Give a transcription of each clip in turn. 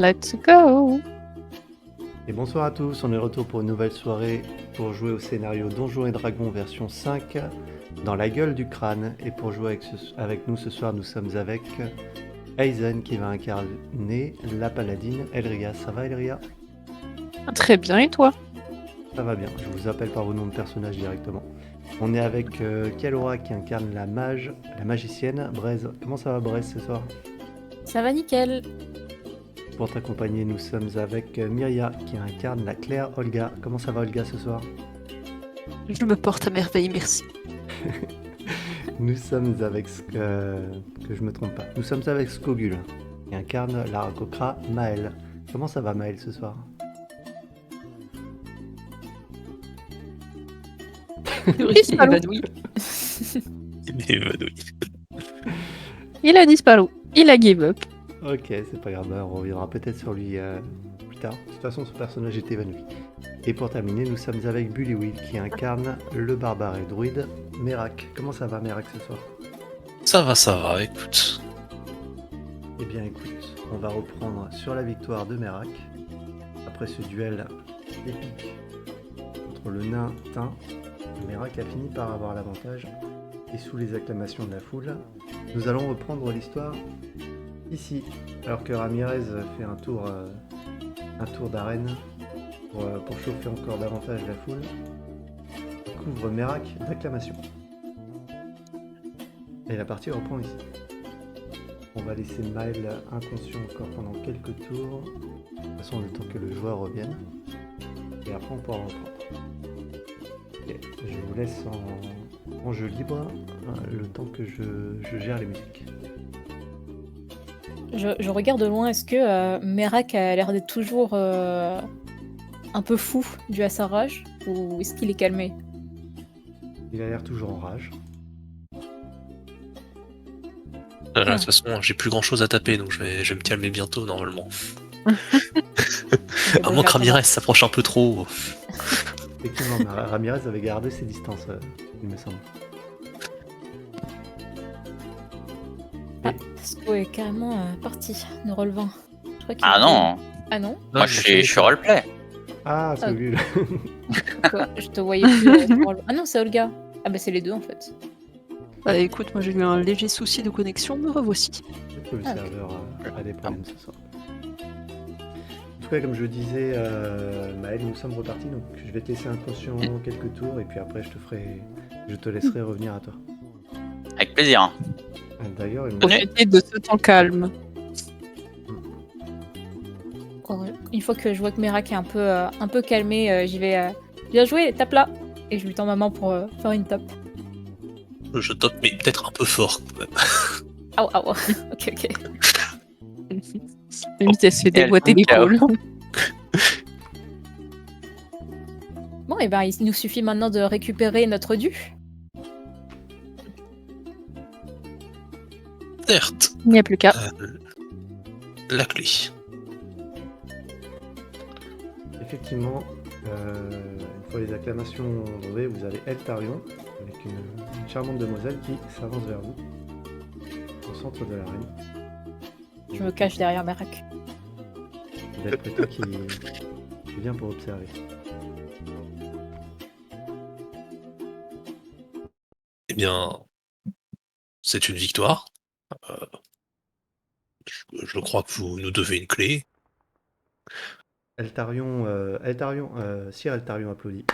Let's go. Et bonsoir à tous, on est de retour pour une nouvelle soirée pour jouer au scénario Donjons et Dragons version 5 dans la gueule du crâne. Et pour jouer avec nous ce soir, nous sommes avec Aizen qui va incarner la paladine Elria. Ça va Elria? Très bien, et toi? Ça va bien, je vous appelle par vos noms de personnages directement. On est avec Kalora qui incarne la magicienne. Braise, comment ça va Braise ce soir? Ça va nickel. Pour t'accompagner, nous sommes avec Myria qui incarne la claire Olga. Comment ça va Olga ce soir? Je me porte à merveille, merci. Nous sommes avec que je me trompe pas. Nous sommes avec Skogul qui incarne la Rakokra Maël. Comment ça va Maël ce soir? Évanoui. Il a disparu. Il a give up. Ok, c'est pas grave, on reviendra peut-être sur lui plus tard. De toute façon, ce personnage est évanoui. Et pour terminer, nous sommes avec Bullywheel qui incarne le barbare et druide Merak. Comment ça va Merak ce soir? Ça va, écoute. Eh bien écoute, on va reprendre sur la victoire de Merak. Après ce duel épique contre le nain Tin, Merak a fini par avoir l'avantage. Et sous les acclamations de la foule, nous allons reprendre l'histoire ici, alors que Ramirez fait un tour d'arène pour chauffer encore davantage la foule, couvre Merak d'acclamations. Et la partie reprend ici. On va laisser Maël inconscient encore pendant quelques tours, de toute façon le temps que le joueur revienne, et après on pourra reprendre. Ok, je vous laisse en jeu libre le temps que je gère les musiques. Je regarde de loin, est-ce que Merak a l'air d'être toujours un peu fou dû à sa rage, ou est-ce qu'il est calmé? Il a l'air toujours en rage. De toute façon, j'ai plus grand chose à taper, donc je vais me calmer bientôt normalement. À moins que Ramirez s'approche un peu trop. Effectivement, Ramirez avait gardé ses distances, il me semble. Pasco est carrément parti, nous relevant. Ah non. Ah non? Moi je suis roleplay. Ah, c'est lui. Quoi, je te voyais plus. Ah non, c'est Olga. Ah bah c'est les deux en fait. Bah écoute, moi j'ai eu un léger souci de connexion, me revoici. Peut-être que le serveur a des problèmes ce soir. En tout cas, comme je disais, Maël, nous sommes repartis, donc je vais te laisser inconscient quelques tours et puis après je te laisserai revenir à toi. Avec plaisir. D'ailleurs, Profitez de ce temps calme. Une fois que je vois que Merak est un peu calmé, j'y vais. Bien joué, tape là. Et je lui tends ma main pour faire une tape. Je tape, mais peut-être un peu fort quand même. Ah ouais. Ok. Une se fait déboîter l'épaule. Bon, et ben il nous suffit maintenant de récupérer notre dû. Certes. Il n'y a plus qu'à. La clé. Effectivement, une fois les acclamations levées, vous avez Eltarion avec une charmante demoiselle qui s'avance vers vous au centre de l'arène. Je me cache derrière Merak. Vous êtes plutôt qui vient pour observer. Eh bien, c'est une victoire. Je crois que vous nous devez une clé. Sir Eltarion applaudit.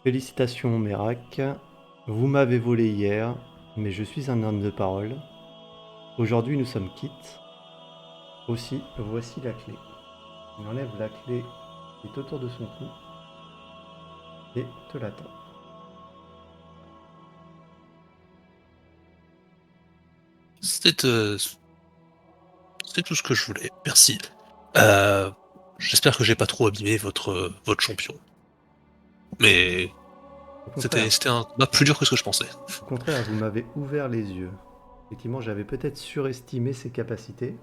Félicitations Merak, vous m'avez volé hier, mais je suis un homme de parole. Aujourd'hui nous sommes quittes. Aussi, voici la clé. Il enlève la clé qui est autour de son cou et te l'attend. C'était tout ce que je voulais. Merci. J'espère que j'ai pas trop abîmé votre champion. Mais c'était un combat plus dur que ce que je pensais. Au contraire, vous m'avez ouvert les yeux. Effectivement, j'avais peut-être surestimé ses capacités,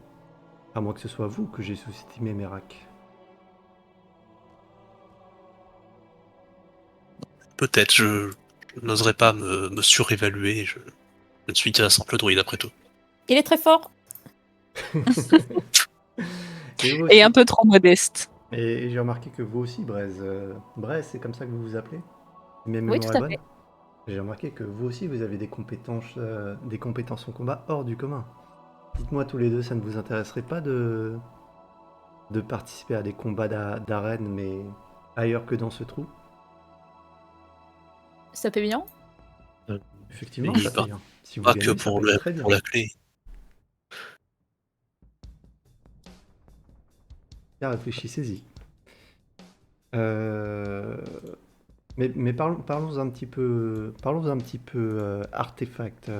à moins que ce soit vous que j'ai sous-estimé Merak. Peut-être, je n'oserais pas me surévaluer. Je ne suis qu'un simple druide après tout. Il est très fort. Et vous Et aussi. un peu trop modeste. Et j'ai remarqué que vous aussi, Braise. Braise, c'est comme ça que vous vous appelez? Si mes Oui, mémoires tout est à bonne? fait. J'ai remarqué que vous aussi, vous avez des compétences en combat hors du commun. Dites-moi tous les deux, ça ne vous intéresserait pas de participer à des combats d'arène, mais ailleurs que dans ce trou? Ça fait bien. Effectivement, Et ça fait bien. Si vous pas que gagnez, ça paye très bien. pour la clé. Bien, réfléchissez-y. Mais parlons un petit peu, artefact,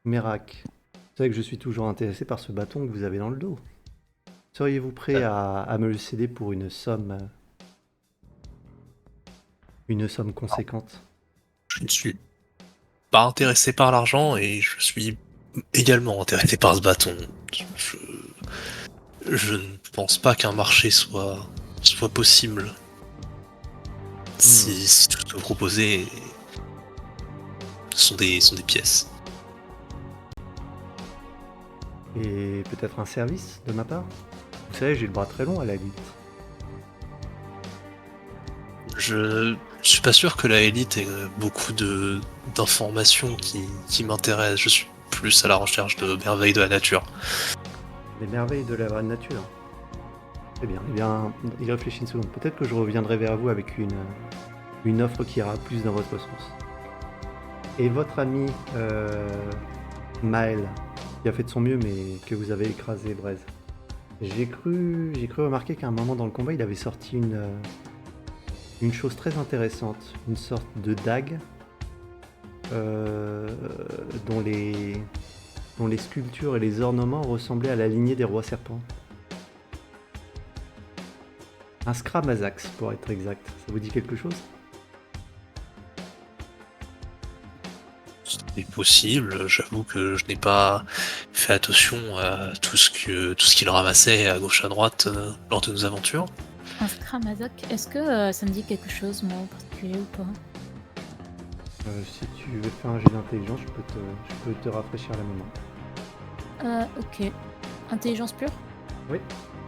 Merak. Vous savez que je suis toujours intéressé par ce bâton que vous avez dans le dos. Seriez-vous prêt à me le céder pour une somme conséquente? Je ne suis pas intéressé par l'argent et je suis également intéressé par ce bâton. Je, je ne pense pas qu'un marché soit possible si tout ce que vous proposez sont des pièces. Et peut-être un service de ma part? Vous savez, j'ai le bras très long à la limite. Je suis pas sûr que la élite ait beaucoup d'informations qui m'intéressent. Je suis plus à la recherche de merveilles de la nature. Les merveilles de la nature. Très bien. Eh bien, il réfléchit une seconde. Peut-être que je reviendrai vers vous avec une offre qui ira plus dans votre sens. Et votre ami Maël, qui a fait de son mieux, mais que vous avez écrasé, Braise. J'ai cru remarquer qu'à un moment dans le combat, il avait sorti une chose très intéressante, une sorte de dague dont les sculptures et les ornements ressemblaient à la lignée des rois serpents. Un Scramazax, pour être exact. Ça vous dit quelque chose? C'est possible, j'avoue que je n'ai pas fait attention à tout ce qu'il ramassait à gauche à droite lors de nos aventures. Un Scramazok, est-ce que ça me dit quelque chose, moi, en particulier ou pas? Si tu veux faire un jet d'intelligence, je peux te rafraîchir la mémoire. Ok. Intelligence pure? Oui.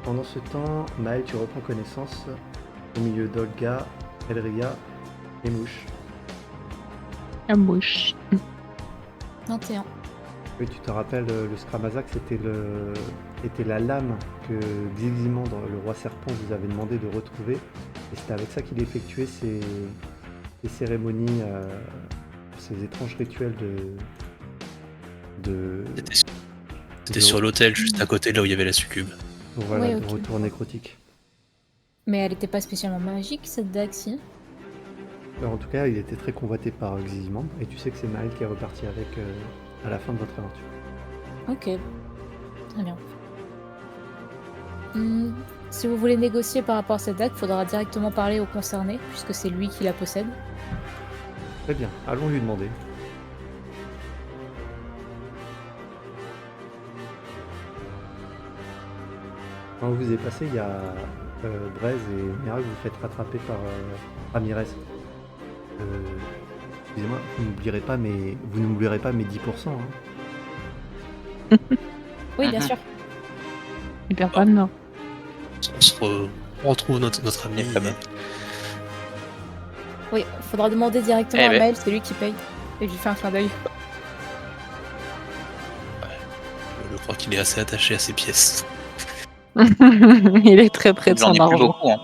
Pendant ce temps, Maël, tu reprends connaissance au milieu d'Olga, Elria et Mouche. La mouche. 21. Oui, tu te rappelles, le Scramazak, était la lame que Xyzimandre, le roi serpent, vous avait demandé de retrouver. Et c'était avec ça qu'il effectuait ses cérémonies, ces étranges rituels de C'était sur l'hôtel, juste à côté de là où il y avait la succube. voilà, Ouais, de ok. retour nécrotique. Mais elle était pas spécialement magique, cette dague, si? Alors, en tout cas, il était très convoité par Xyzimandre, et tu sais que c'est Maël qui est reparti avec à la fin de votre aventure. Ok. Très bien. Si vous voulez négocier par rapport à cette dague, il faudra directement parler au concerné, puisque c'est lui qui la possède. Très bien, allons lui demander. Quand vous êtes passé, il y a Braise et Merak, vous vous faites rattraper par Ramirez. Excusez-moi, vous n'oublierez pas mes 10%. Hein. Oui, bien sûr. Il perd pas de main. On retrouve notre ami. Oui, faudra demander directement Eh à ben. Maël, c'est lui qui paye. Et je lui fais un clin d'œil. Je crois qu'il est assez attaché à ses pièces. Il est très près de J'en son ai plus argent. beaucoup. Hein.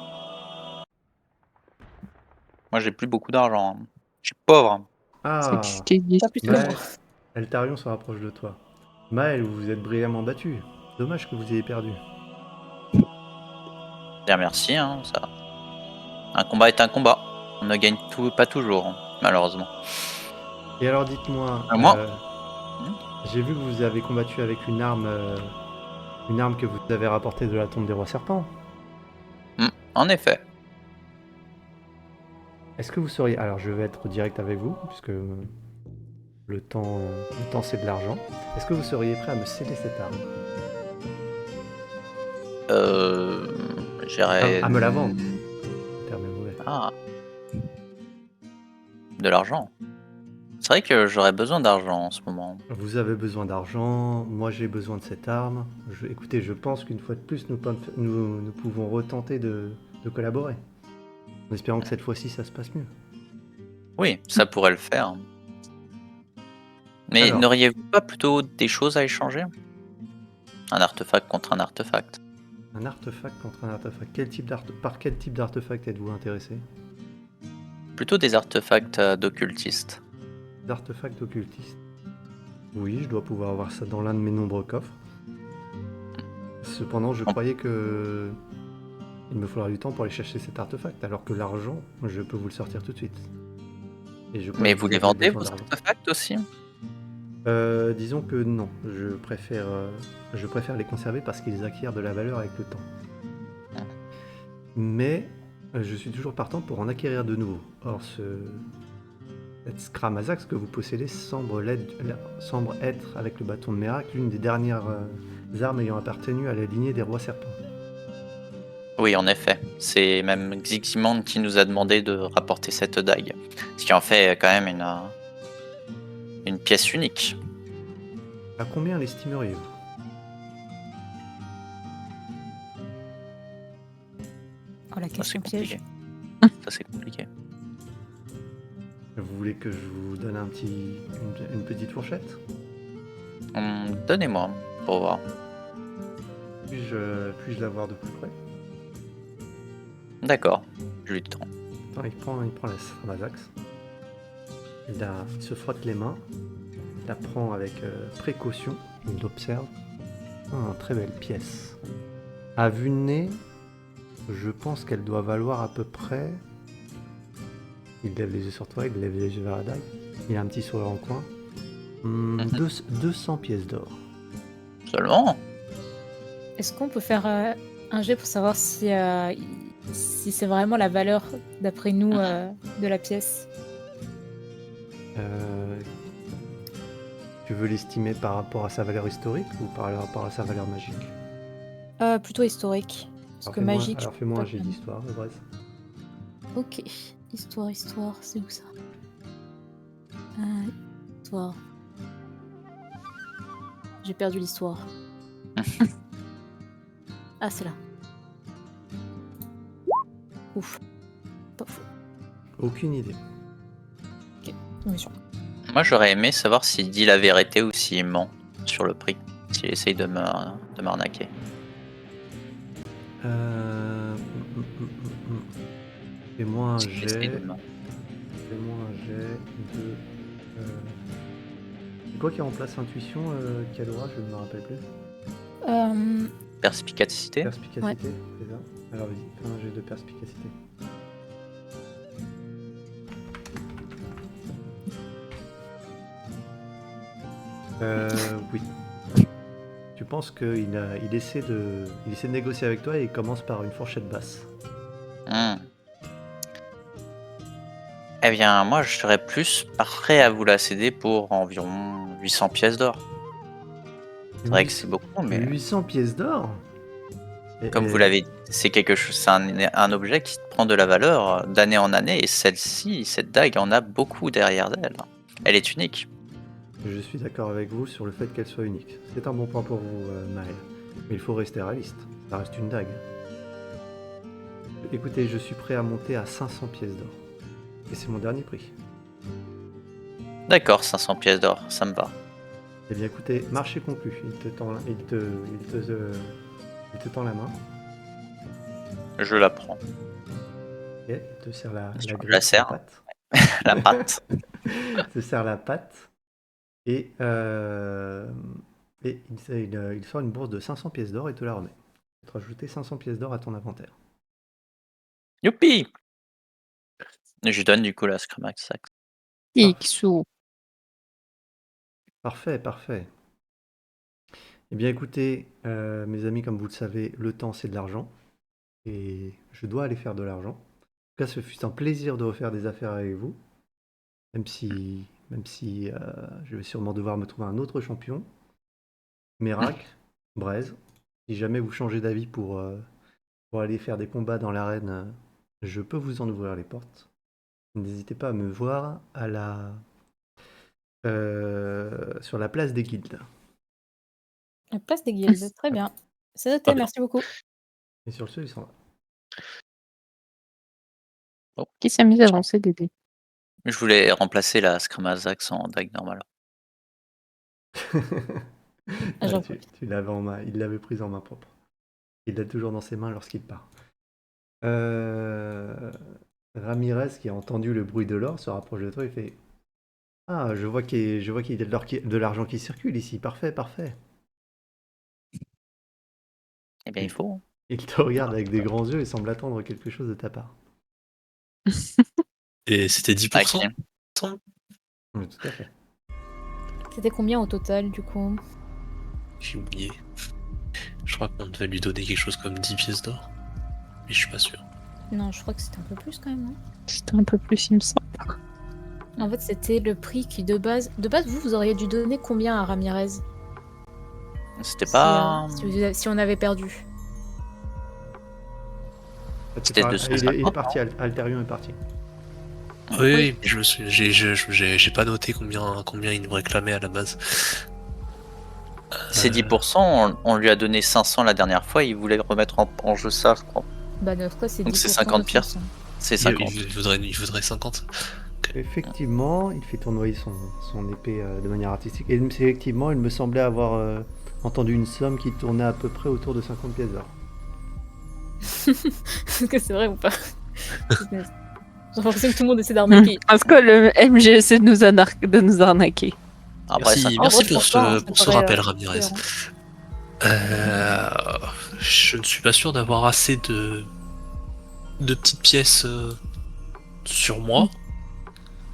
Moi, j'ai plus beaucoup d'argent. Hein. Je suis pauvre. Ah, C'est ce qu'il dit. Pas plus que Maël, moi. Eltarion se rapproche de toi. Maël, vous vous êtes brillamment battu. Dommage que vous ayez perdu. Bien, merci. Hein, ça. Un combat est un combat. On ne gagne pas toujours, malheureusement. Et alors dites-moi, Moi j'ai vu que vous avez combattu avec une arme que vous avez rapportée de la tombe des rois serpents. En effet. Est-ce que vous seriez... Alors je vais être direct avec vous, puisque le temps c'est de l'argent. Est-ce que vous seriez prêt à me céder cette arme? J'irai. À me la vendre. Le terme est mauvais. Ah. De l'argent. C'est vrai que j'aurais besoin d'argent en ce moment. Vous avez besoin d'argent, moi j'ai besoin de cette arme. Écoutez, je pense qu'une fois de plus, nous pouvons retenter de collaborer. En espérant que cette fois-ci, ça se passe mieux. Oui, ça pourrait le faire. Mais Alors. n'auriez-vous pas plutôt des choses à échanger? Un artefact contre un artefact. Un artefact contre un artefact. Par quel type d'artefact êtes-vous intéressé? Plutôt des artefacts d'occultistes. D'artefacts occultistes. Oui, je dois pouvoir avoir ça dans l'un de mes nombreux coffres. Cependant, je croyais que il me faudra du temps pour aller chercher cet artefact, alors que l'argent, je peux vous le sortir tout de suite. Et je crois Mais que vous les avez vendez, besoin vos d'argent. artefacts aussi? Disons que non, je préfère les conserver parce qu'ils acquièrent de la valeur avec le temps. Mais je suis toujours partant pour en acquérir de nouveaux. Or, cette Scramazax que vous possédez semble être, avec le bâton de Merak, l'une des dernières armes ayant appartenu à la lignée des rois serpents. Oui, en effet. C'est même Xiximand qui nous a demandé de rapporter cette dague. Ce qui en fait quand même une pièce unique. À combien l'estimeriez-vous? Oh, la Ça, c'est question piège. compliqué. Ça, c'est compliqué. Vous voulez que je vous donne une petite fourchette? Donnez-moi, pour voir. Puis-je la voir de plus près? D'accord, je lui tends. Attends, il prend la Scramazax. Il se frotte les mains. Il la prend avec précaution. Il l'observe. Très belle pièce. À vue de nez, je pense qu'elle doit valoir à peu près... Il lève les yeux sur toi, il lève les yeux vers la dague. Il a un petit sourire en coin. 200 pièces d'or. Seulement? Est-ce qu'on peut faire un jet pour savoir si c'est vraiment la valeur, d'après nous, de la pièce? Tu veux l'estimer par rapport à sa valeur historique ou par rapport à sa valeur magique? Plutôt historique. Parce que magique. Alors je fais-moi peux un pas jet faire. d'histoire, Brez. Ok. Histoire, c'est où ça? Histoire. J'ai perdu l'histoire. Ah, c'est là. Ouf. Pas fou. Aucune idée. Méchant. Moi, j'aurais aimé savoir s'il dit la vérité ou s'il ment sur le prix. S'il essaye de m'arnaquer. Fais-moi un S'il essaye jet. de me- Fais-moi un jet de. C'est quoi qui remplace intuition, Cadora? Je ne me rappelle plus. Perspicacité. Perspicacité, c'est ça? Alors vas-y, fais un jet de perspicacité. Oui. Tu penses qu'il essaie de négocier avec toi et il commence par une fourchette basse. Eh bien, moi, je serais plus prêt à vous la céder pour environ 800 pièces d'or. C'est vrai que c'est beaucoup, mais 800 pièces d'or? comme vous l'avez dit, c'est quelque chose, c'est un objet qui prend de la valeur d'année en année, et celle-ci, cette dague, en a beaucoup derrière d'elle. Elle est unique. Je suis d'accord avec vous sur le fait qu'elle soit unique. C'est un bon point pour vous, Maël. Mais il faut rester réaliste. Ça reste une dague. Écoutez, je suis prêt à monter à 500 pièces d'or. Et c'est mon dernier prix. D'accord, 500 pièces d'or, ça me va. Eh bien écoutez, marché conclu. Il te tend la main. Je la prends. Ok, il te serre la Je griffe, la serre. patte. La patte. Il te serre la patte. Et il sort une bourse de 500 pièces d'or et te la remet. Tu vas te rajouter 500 pièces d'or à ton inventaire. Youpi! Je donne du coup la Scramazax. Ixou. Parfait, parfait. Eh bien écoutez, mes amis, comme vous le savez, le temps c'est de l'argent. Et je dois aller faire de l'argent. En tout cas, ce fut un plaisir de refaire des affaires avec vous. Même si je vais sûrement devoir me trouver un autre champion. Merak, Brez, si jamais vous changez d'avis pour aller faire des combats dans l'arène, je peux vous en ouvrir les portes. N'hésitez pas à me voir à la sur la place des guildes. La place des guildes, très bien. C'est noté, Très bien. merci beaucoup. Et sur ce, ils s'en va. Qui s'amuse à lancer des dés? Je voulais remplacer la Scramazax en dague normale. Ah, j'en Tu l'avais en main, il l'avait prise en main propre. Il l'a toujours dans ses mains lorsqu'il part. Ramirez, qui a entendu le bruit de l'or, se rapproche de toi et fait: Ah, je vois qu'il y a de l'argent qui circule ici. Parfait, parfait. Eh bien, il faut. Il te regarde avec des grands yeux et semble attendre quelque chose de ta part. Et c'était 10%. Ok. Oui, tout à fait. C'était combien au total, du coup? J'ai oublié. Je crois qu'on devait lui donner quelque chose comme 10 pièces d'or. Mais je suis pas sûr. Non, je crois que c'était un peu plus quand même, non? C'était un peu plus, il me semble. En fait, c'était le prix qui, de base, vous auriez dû donner combien à Ramirez? C'était Si, pas. si on avait perdu. C'était Il 250, est parti, Alterion est parti. Oui, je me suis. J'ai pas noté combien il nous réclamait à la base. C'est 10%, on lui a donné 500 la dernière fois, il voulait remettre en jeu ça, je crois. Bah, notre cas, c'est 10%. Donc c'est 50 de pièces. 500. C'est 50. Il voudrait 50. Effectivement, il fait tournoyer son épée de manière artistique. Et effectivement, il me semblait avoir entendu une somme qui tournait à peu près autour de 50 pièces d'or. Est-ce que c'est vrai ou pas? J'ai l'impression que tout le monde essaie d'arnaquer. Parce que le MG essaie de nous arnaquer. Après, Merci, ça- En merci vrai, pour je pense pas, pour ça ce paraît, rappel, Ramirez. sûr, Je ne suis pas sûr d'avoir assez de petites pièces sur moi.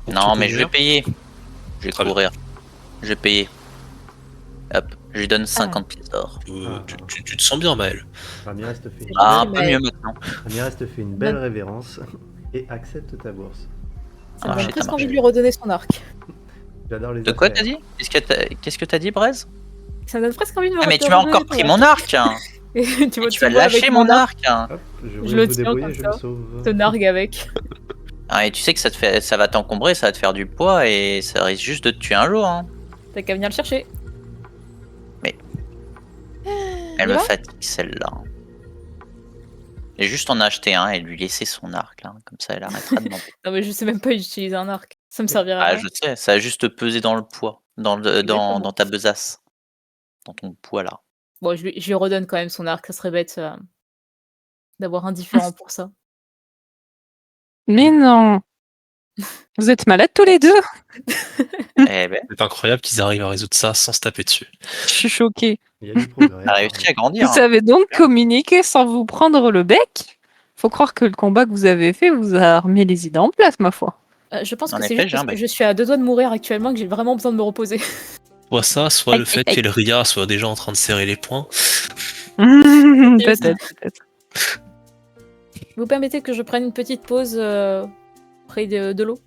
pour Non, tout mais je vais couvrir. payer. Je vais Très bien. courir. Je vais payer. Hop, je lui donne 50 pièces d'or. Tu te sens bien, Maël. Ramirez te fait une, Ah, un Oui, peu mais- mieux maintenant. Ramirez te fait une belle révérence et accepte ta bourse. Ça me Ah, donne shit, presque ça envie marche. de lui redonner son arc. J'adore les De quoi affaires. t'as dit Qu'est-ce que t'as dit, Braise? Ça me donne presque envie de me Ah, mais te tu m'as redonner encore ton pris arc. mon arc hein. Et tu Et vois, tu tu vas vois avec lâcher mon arc hein. Hop, je Je voulais le vous tiens débrouiller, comme je ça. me sauve. te nargue avec. Ah, et tu sais que ça va t'encombrer, ça va te faire du poids et ça risque juste de te tuer un jour. Hein. T'as qu'à venir le chercher. Elle y me va fatigue celle-là. Et juste en acheter un et lui laisser son arc là, comme ça elle arrêtera de m'embêter. Non, mais je sais même pas utiliser un arc. Ça me servira à Ah, rien. je sais, ça va juste te peser dans le poids, Exactement. dans ta besace, dans ton poids là. Bon, je lui redonne quand même son arc. Ça serait bête d'avoir un différent pour ça. Mais non. Vous êtes malades tous les deux? Eh ben, C'est incroyable qu'ils arrivent à résoudre ça sans se taper dessus. Je suis choquée. Il y a du progrès. elle a réussi à grandir. Vous Hein. savez donc communiquer sans vous prendre le bec? Faut croire que le combat que vous avez fait vous a remis les idées en place, ma foi. Je pense En que c'est effet, juste j'ai un parce que bec. je suis à 2 doigts de mourir actuellement que j'ai vraiment besoin de me reposer. Soit ça, soit Aïe, le fait aïe, aïe. qu'Elria soit déjà en train de serrer les poings. Peut-être. Vous permettez que je prenne une petite pause près de l'eau?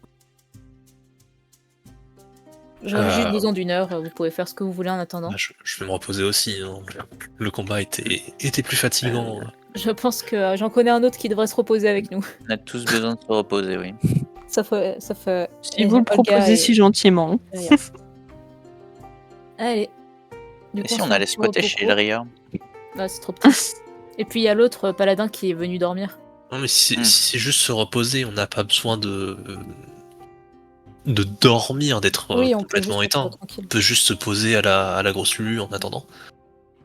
J'aurais juste besoin d'une heure. Vous pouvez faire ce que vous voulez en attendant. Bah, je vais me reposer aussi. Hein. Le combat était plus fatigant. Je pense que j'en connais un autre qui devrait se reposer avec nous. On a tous besoin de se reposer, oui. Sauf Si vous le Olga proposez et- si gentiment. Allez. Du Et coup, si on fait un allait petit squatter repos chez court. Elria? Ah, c'est trop petit. Et puis il y a l'autre paladin qui est venu dormir. Non, mais si Hmm. c'est juste se reposer, on n'a pas besoin de dormir, d'être Oui, on peut complètement juste être éteint. tranquille. On peut juste se poser à la grosse Lulu en attendant.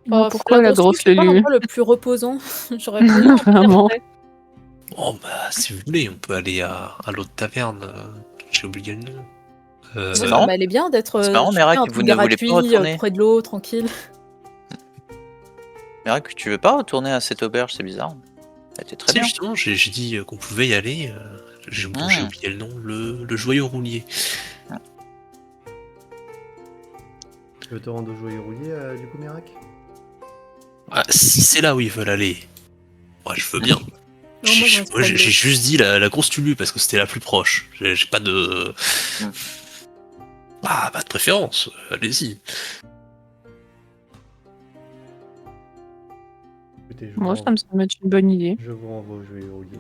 Non, pourquoi la grosse c'est pas Lulu? l'endroit le plus reposant. J'aurais pas envie de Vraiment. faire Oh bah si vous voulez, on peut aller à l'autre taverne. J'ai oublié le nom. C'est ça. marrant. Mais elle est bien d'être C'est marrant, je sais Merak, pas, un vous truc ne voulez pas gratuit, retourner. près de l'eau, tranquille. Merak, tu veux pas retourner à cette auberge? C'est bizarre. C'était très Si, bien. justement, j'ai dit qu'on pouvait y aller. J'ai Ah. j'ai oublié le nom, le joyau roulier. Tu veux te rendre au joyeux roulier, du coup, Merak? Ah, si c'est là où ils veulent aller, moi je veux bien. Non, moi, je reste Moi, près de j'ai l'eau. juste dit la grosse Tulu parce que c'était la plus proche. J'ai pas de. Ah, pas de préférence, allez-y. Écoutez, Moi, ça me semble être une bonne idée. je vous renvoie au joyeux roulier.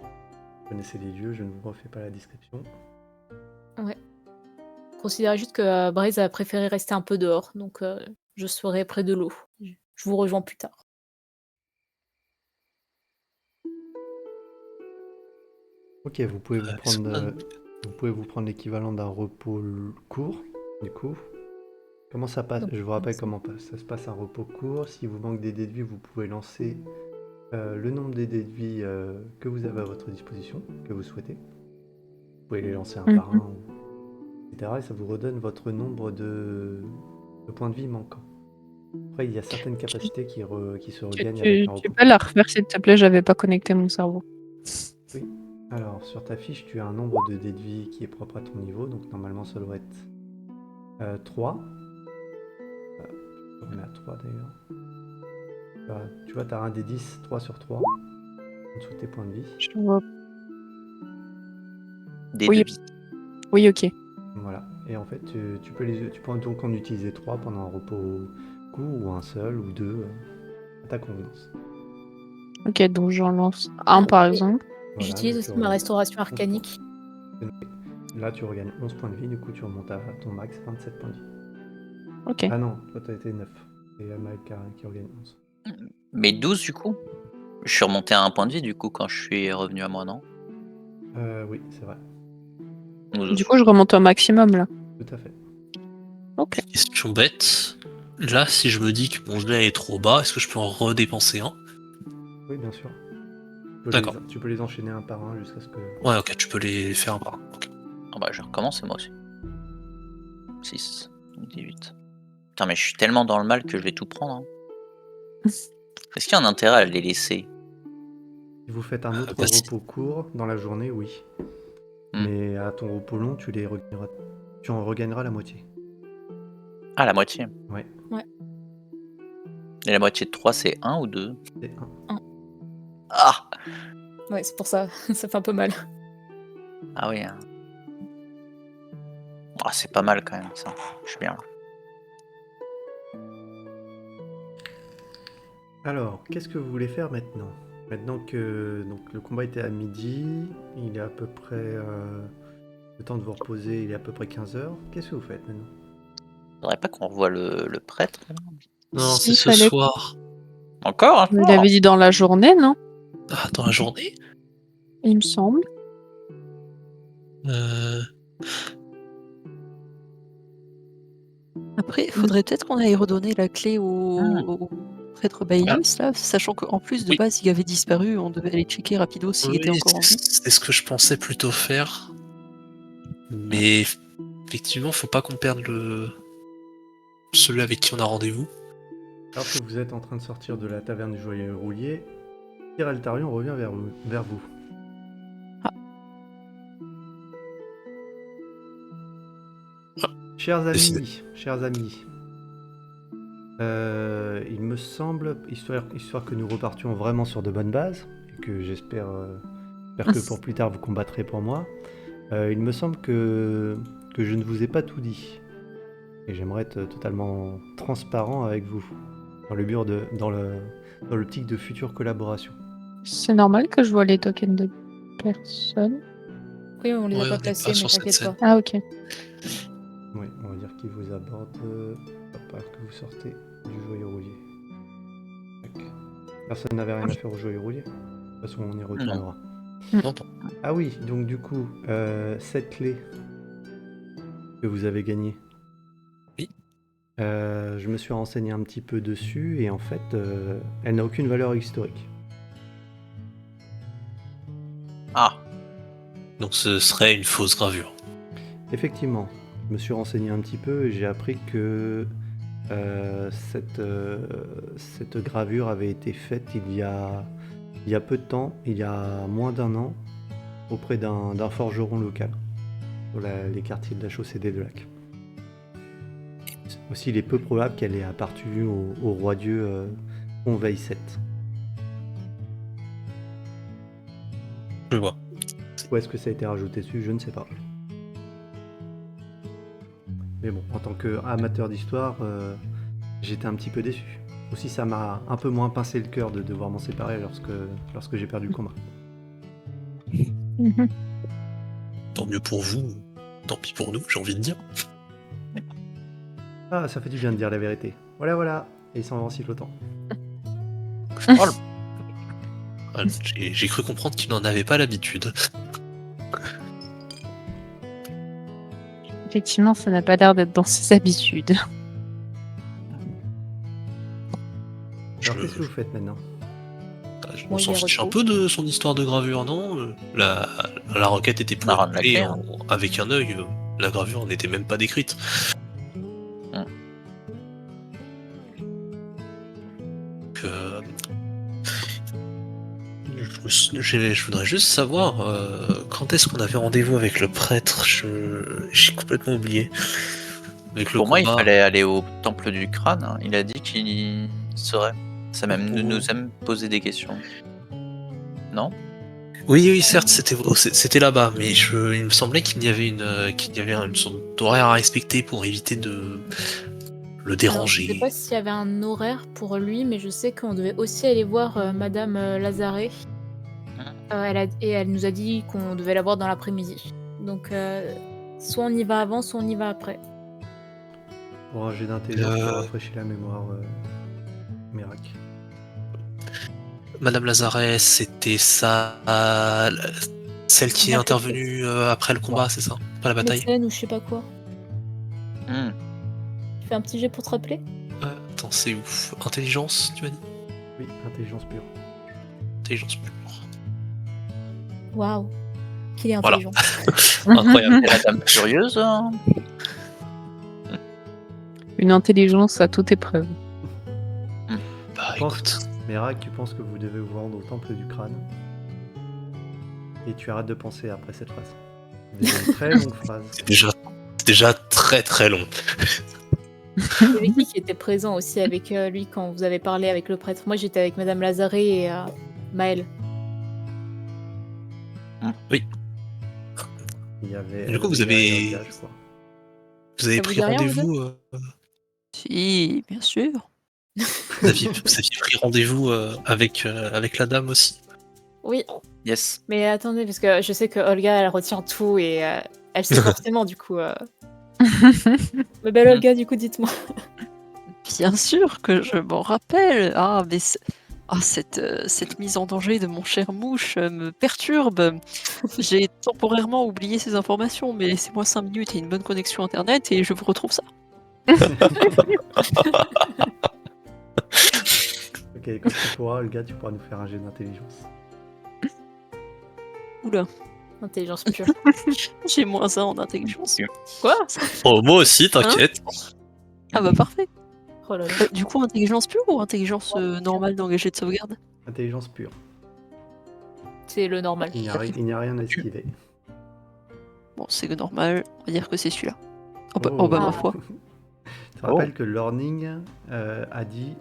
Vous connaissez les lieux, je ne vous refais pas la description. considérait juste que Braise a préféré rester un peu dehors, donc je serai près de l'eau. Je vous rejoins plus tard. Ok, vous pouvez vous Est-ce qu'on a- prendre l'équivalent d'un repos court, du coup. Comment ça passe? Donc, Je vous rappelle comment ça se passe un repos court. Si vous manque des dés de vie, vous pouvez lancer le nombre des dés de vie que vous avez à votre disposition, que vous souhaitez. Vous pouvez les lancer un par un, etc. Et ça vous redonne votre nombre de points de vie manquants. Après, il y a certaines capacités qui se regagnent avec un Tu repos. peux la refaire s'il te plaît, j'avais pas connecté mon cerveau. Oui. Alors, sur ta fiche, tu as un nombre de dés de vie qui est propre à ton niveau. Donc, normalement, ça doit être 3. On est à 3 d'ailleurs. Tu vois, tu as un des 10, 3 sur 3. En dessous de tes points de vie. Je vois. Des Oui. de vie. Oui, ok. Voilà. Et en fait, tu peux donc en utiliser 3 pendant un repos court, ou un seul, ou 2, à ta convenance. Ok, donc j'en lance un par exemple. Voilà, J'utilise donc tu aussi ma regagnes restauration 11 points. arcanique. Là, tu regagnes 11 points de vie, du coup, tu remontes à ton max, 27 points de vie. Ok. Ah non, toi, t'as été 9. Et Amael qui regagne 11. Mais 12 du coup. Je suis remonté à un point de vie du coup quand je suis revenu à moi, non? Oui, c'est vrai. Du coup, je remonte au maximum là. Tout à fait. Ok. Question bête. Là, si je me dis que mon jet est trop bas, est-ce que je peux en redépenser un? Oui, bien sûr. D'accord. Tu peux les enchaîner un par un jusqu'à ce que... Ouais, ok, tu peux les faire un par un. Ok. Ah bah je recommence moi aussi. 6, 18. Putain mais je suis tellement dans le mal que je vais tout prendre. Hein. Est-ce qu'il y a un intérêt à les laisser? Si vous faites un autre Vas-y. repos court dans la journée, oui. Mais à ton repos long, tu en regagneras la moitié. Ah la moitié. Ouais, Et la moitié de 3 c'est 1 ou 2? c'est 1. Ah. Ouais, c'est pour ça, ça fait un peu mal. Ah oui. Hein. Ah, c'est pas mal quand même ça. Je suis bien là. Alors, qu'est-ce que vous voulez faire maintenant? Maintenant que le combat était à midi, il est à peu près... le temps de vous reposer, il est à peu près 15h. Qu'est-ce que vous faites maintenant? Faudrait pas qu'on revoie le prêtre là? Non, Si, c'est ce fallait- soir. Encore? Il avait dit dans la journée, non? Ah, dans la journée? Il me semble. Après, il faudrait peut-être qu'on aille redonner la clé au prêtre Bailius, là, sachant qu'en plus, de Oui. base, il avait disparu, on devait aller checker rapido s'il était encore en vie. C'est ce que je pensais plutôt faire. Mais effectivement, faut pas qu'on perde celui avec qui on a rendez-vous. Alors que vous êtes en train de sortir de la taverne du Joyeux Roulier, Sir Altarion revient vers vous. Chers amis, il me semble, histoire que nous repartions vraiment sur de bonnes bases, et que j'espère que pour plus tard vous combattrez pour moi, il me semble que je ne vous ai pas tout dit. Et j'aimerais être totalement transparent avec vous, dans l'optique de future collaboration. C'est normal que je vois les tokens de personne. Oui, on les Ouais, a on pas est placés, pas mais sur cette t'inquiète scène. pas. Ah, ok. Oui, on va dire qu'il vous aborde alors que vous sortez du Joyeux Roulier. Tac. Personne n'avait rien à faire au Joyeux Roulier. De toute façon, on y retournera. Non, non. Ah oui, donc du coup, cette clé que vous avez gagnée. Oui. Je me suis renseigné un petit peu dessus et en fait, elle n'a aucune valeur historique. Ah. Donc ce serait une fausse gravure. Effectivement, je me suis renseigné un petit peu et j'ai appris que cette gravure avait été faite il y a peu de temps, il y a moins d'un an, auprès d'un forgeron local, sur les quartiers de la chaussée des Deux-Lacs. Aussi, il est peu probable qu'elle ait appartenu au roi-dieu Conveil 7. Je vois. Ou est-ce que ça a été rajouté dessus? Je ne sais pas. Mais bon, en tant qu'amateur d'histoire, j'étais un petit peu déçu. Aussi, ça m'a un peu moins pincé le cœur de devoir m'en séparer lorsque j'ai perdu le combat. Mhm. Tant mieux pour vous. tant pis pour nous, j'ai envie de dire. Ah, ça fait du bien de dire la vérité. Voilà, voilà. Et il s'en va en sifflotant. Ah, j'ai cru comprendre qu'il n'en avait pas l'habitude. Effectivement, ça n'a pas l'air d'être dans ses habitudes. Alors, Je- qu'est-ce que vous faites maintenant? On Bon, s'en il est fiche un retour. peu de son histoire de gravure, non? La requête était On a rendu la pointée clé, hein. avec un œil. La gravure n'était même pas décrite. Hum. Donc, je voudrais juste savoir quand est-ce qu'on avait rendez-vous avec le prêtre. J'ai complètement oublié. Avec le Pour moi, il combat. fallait aller au temple du crâne. Hein. Il a dit qu'il y serait. Ça même Oh. nous aime poser des questions. Non? Oui, certes, c'était là-bas, mais il me semblait qu'il y avait une sorte d'horaire à respecter pour éviter de le Alors, je sais déranger. pas s'il y avait un horaire pour lui, mais je sais qu'on devait aussi aller voir Madame Lazare. Et elle nous a dit qu'on devait la voir dans l'après-midi. Donc, soit on y va avant, soit on y va après. Pour un jet d'intelligence Euh. pour rafraîchir la mémoire, Merak. Madame Lazare, c'était celle qui est La intervenue après le combat, c'est ça? Pas la bataille? Mécène ou je sais pas quoi. Hmm. Tu fais un petit jet pour te rappeler? Attends, c'est où? Intelligence, tu m'as dit? Oui, intelligence pure. Intelligence pure. Waouh. Qu'il est Voilà. intelligent. Incroyable. Et la dame curieuse. Hein. Une intelligence à toute épreuve. Bah Je pense- écoute, Merak, tu penses que vous devez vous rendre au temple du crâne. Et tu arrêtes de penser après cette phrase. C'est une très longue phrase. c'est déjà très très long. Il y avait qui était présent aussi avec lui quand vous avez parlé avec le prêtre? Moi, j'étais avec Madame Lazare et Maël. Il y avait. Du coup, vous il y avait avez- un gars, je crois. Vous avez Ça vous pris dit rien, rendez-vous Si, bien sûr. vous aviez pris rendez-vous avec la dame aussi. Oui, Yes. mais attendez, parce que je sais que Olga, elle retient tout et elle sait forcément, du coup. Ma belle Olga, du coup, dites-moi. Bien sûr que je m'en rappelle. Ah, mais cette mise en danger de mon cher Mouche me perturbe. J'ai temporairement oublié ces informations, mais laissez-moi 5 minutes et une bonne connexion internet et je vous retrouve ça. Ok, quand tu pourras, Olga, tu pourras nous faire un jet d'intelligence. Oula, Intelligence pure. j'ai -1 en intelligence. Quoi? Oh, moi aussi, t'inquiète. Ah bah parfait. Oh là là. Du coup, intelligence pure ou intelligence normale d'engagé de sauvegarde? Intelligence pure. C'est le normal. Il n'y a rien à esquiver. Bon, c'est le normal, on va dire que c'est celui-là. Oh bah ma foi. Je te rappelle que Lorning a dit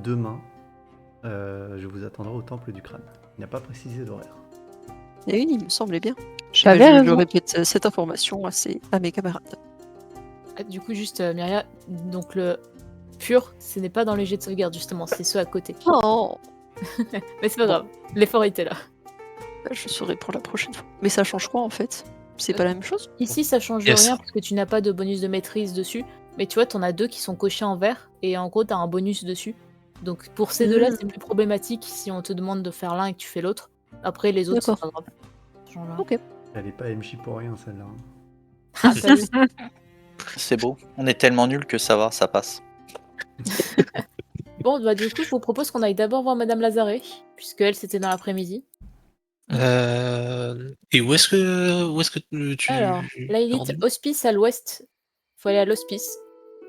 demain, je vous attendrai au temple du crâne. Il n'a pas précisé d'horaire. Et oui, il me semblait bien. J'avais Je raison. répète cette information à mes camarades. Ah, du coup, juste, Myria, donc le pur, ce n'est pas dans les jets de sauvegarde, justement, c'est ceux à côté. Oh, Mais c'est pas grave, l'effort était là. bah, je saurai pour la prochaine fois. Mais ça change quoi en fait? C'est pas la même chose? Ici, ça change Yes. rien parce que tu n'as pas de bonus de maîtrise dessus. Mais tu vois, t'en as 2 qui sont cochés en vert et en gros, t'as un bonus dessus. Donc pour ces deux-là, c'est plus problématique si on te demande de faire l'un et que tu fais l'autre. Après, les autres, c'est pas D'accord. grave. Genre là. Ok. Elle est pas MJ pour rien, celle-là. hein. Ah, t'as vu. C'est beau. On est tellement nuls que ça va, ça passe. Bon, bah du coup, je vous propose qu'on aille d'abord voir Madame Lazare, puisque elle, c'était dans l'après-midi. Et où est-ce que tu... Alors, là, il rendez-vous est hospice à l'ouest. Faut aller à l'hospice,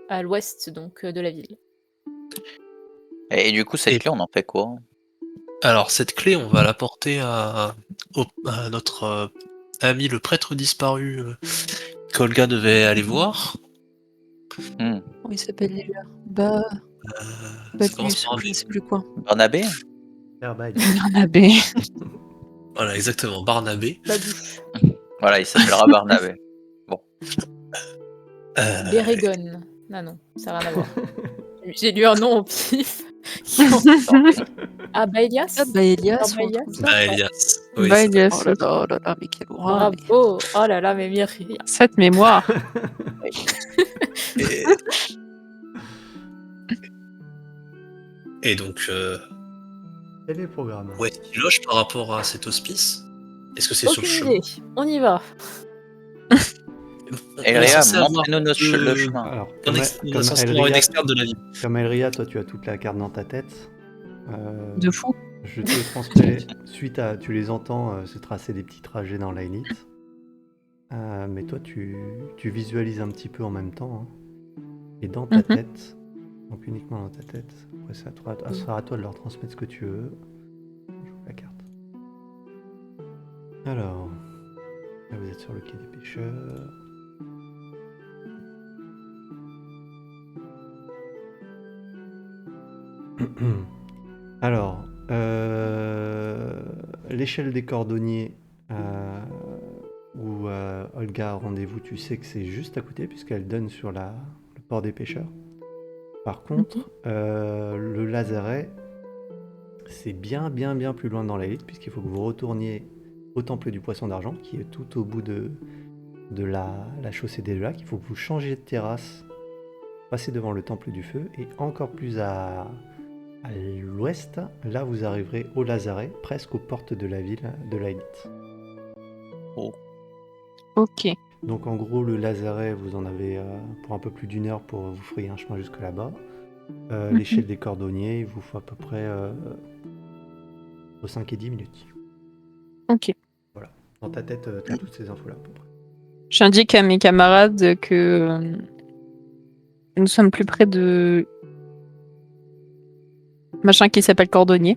à l'ouest donc de la ville. Et du coup, cette Et- clé, on en fait quoi? Alors, cette clé, on va l'apporter à notre ami le prêtre disparu qu'Olga devait aller voir. Hmm. Comment il s'appelle déjà? Bah, Ça commence Badius, par un je B. ne sais plus quoi. Barnabé? Faire bail. Barnabé. Voilà, exactement, Barnabé. Badouche. Voilà, il s'appellera Barnabé. Bérégon. Non, ça n'a rien à voir. J'ai lu un nom au pif. Ah, bah Elias? Ah bah Elias, Ah, bah, ou un truc Elias. comme ça. Bah, Elias. Oui, Bah, c'est il y a Oh là là, oh là là, mais quel aura, mais- Bravo. Oh là là, mais Myriam. cette mémoire. Et, et donc, Quel est le programme? où est-ce qu'il loge par rapport à cet hospice? Est-ce que c'est sur le Aucune chemin? idée. On y va. On est Elria, censé avoir montrez-nous le chemin. Alors, on est censé avoir une experte de la ville. comme Elria, toi tu as toute la carte dans ta tête. De fou. Je te transmets, suite à, tu les entends se tracer des petits trajets dans Lynith. Mais toi tu visualises un petit peu en même temps. Hein. Et dans ta tête, donc uniquement dans ta tête, après ça sera à toi de leur transmettre ce que tu veux. J'ouvre la carte. Alors, là vous êtes sur le quai des pêcheurs. Alors, l'échelle des cordonniers où Olga a rendez-vous, tu sais que c'est juste à côté puisqu'elle donne sur le port des pêcheurs. Par contre, le lazaret, c'est bien plus loin dans la liste puisqu'il faut que vous retourniez au temple du poisson d'argent qui est tout au bout de la chaussée des lacs. Il faut que vous changiez de terrasse, passez devant le temple du feu et encore plus à l'ouest, là vous arriverez au lazaret, presque aux portes de la ville de Lynith. Ok. Donc en gros le lazaret vous en avez pour un peu plus d'1 heure pour vous frayer un chemin jusque là-bas. L'échelle des cordonniers il vous faut à peu près aux 5 et 10 minutes. Ok. Dans ta tête t'as toutes ces infos là à peu près. J'indique à mes camarades que nous sommes plus près de machin qui s'appelle cordonnier.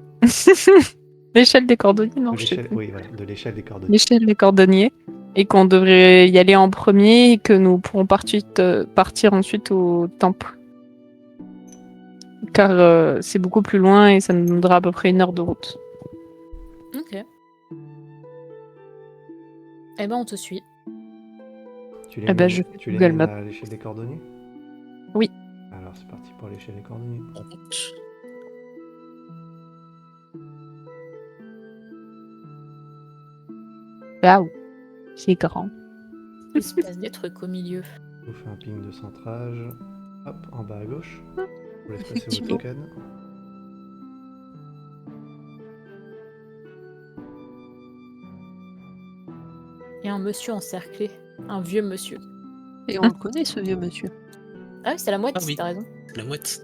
L'échelle des cordonniers, non, je sais plus. Oui voilà, de l'échelle des cordonniers. L'échelle des cordonniers. Et qu'on devrait y aller en premier et que nous pourrons partir ensuite au temple. Car c'est beaucoup plus loin et ça nous donnera à peu près 1 heure de route. Ok. Eh ben, on te suit. Tu Eh ben, je fais tu les Google mènes Maps. à l'échelle des cordonniers? Oui. Alors c'est parti pour l'échelle des cordonniers. En route. Waouh, c'est grand. Il se passe des trucs au milieu. Je vous fais un ping de centrage. Hop, en bas à gauche. Je vous laisse passer vos Effectivement. tokens. Et un monsieur encerclé. Un vieux monsieur. Et on le connaît, ce vieux monsieur. Ah oui, c'est la mouette, Ah oui. t'as raison. La mouette.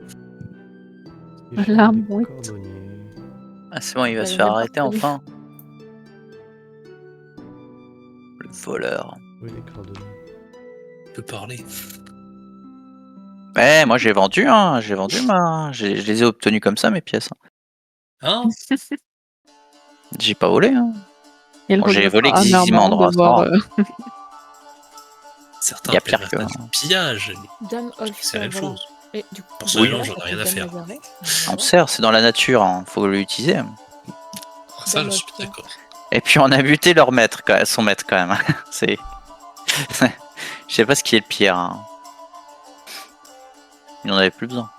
Échelle La des mouette. cordonniers. Ah, c'est bon, il va Bah, se il faire est même arrêter pas reconnu. enfin. Le voleur. Oui, les cordonniers. Il peut parler. Ouais, moi j'ai vendu, hein. J'ai je les ai obtenus comme ça, mes pièces. Hein? J'ai pas volé, hein. Et le Bon, j'ai volé regretera amèrement Xyzimandre, de ça voir, va. Certains Y a appellent pire que, ça du pillage. Dame Olf. C'est la même voilà. chose. Et du coup, Personnellement, voilà, j'en ai ça rien à s'appelle faire. Dame Lazaret. On sert, c'est dans la nature, hein. Faut l'utiliser. Ah, ça, je Dame suis Olf. d'accord. Et puis on a buté leur maître, son maître quand même. C'est. Je sais pas ce qui est le pire. Hein. Il en avait plus besoin.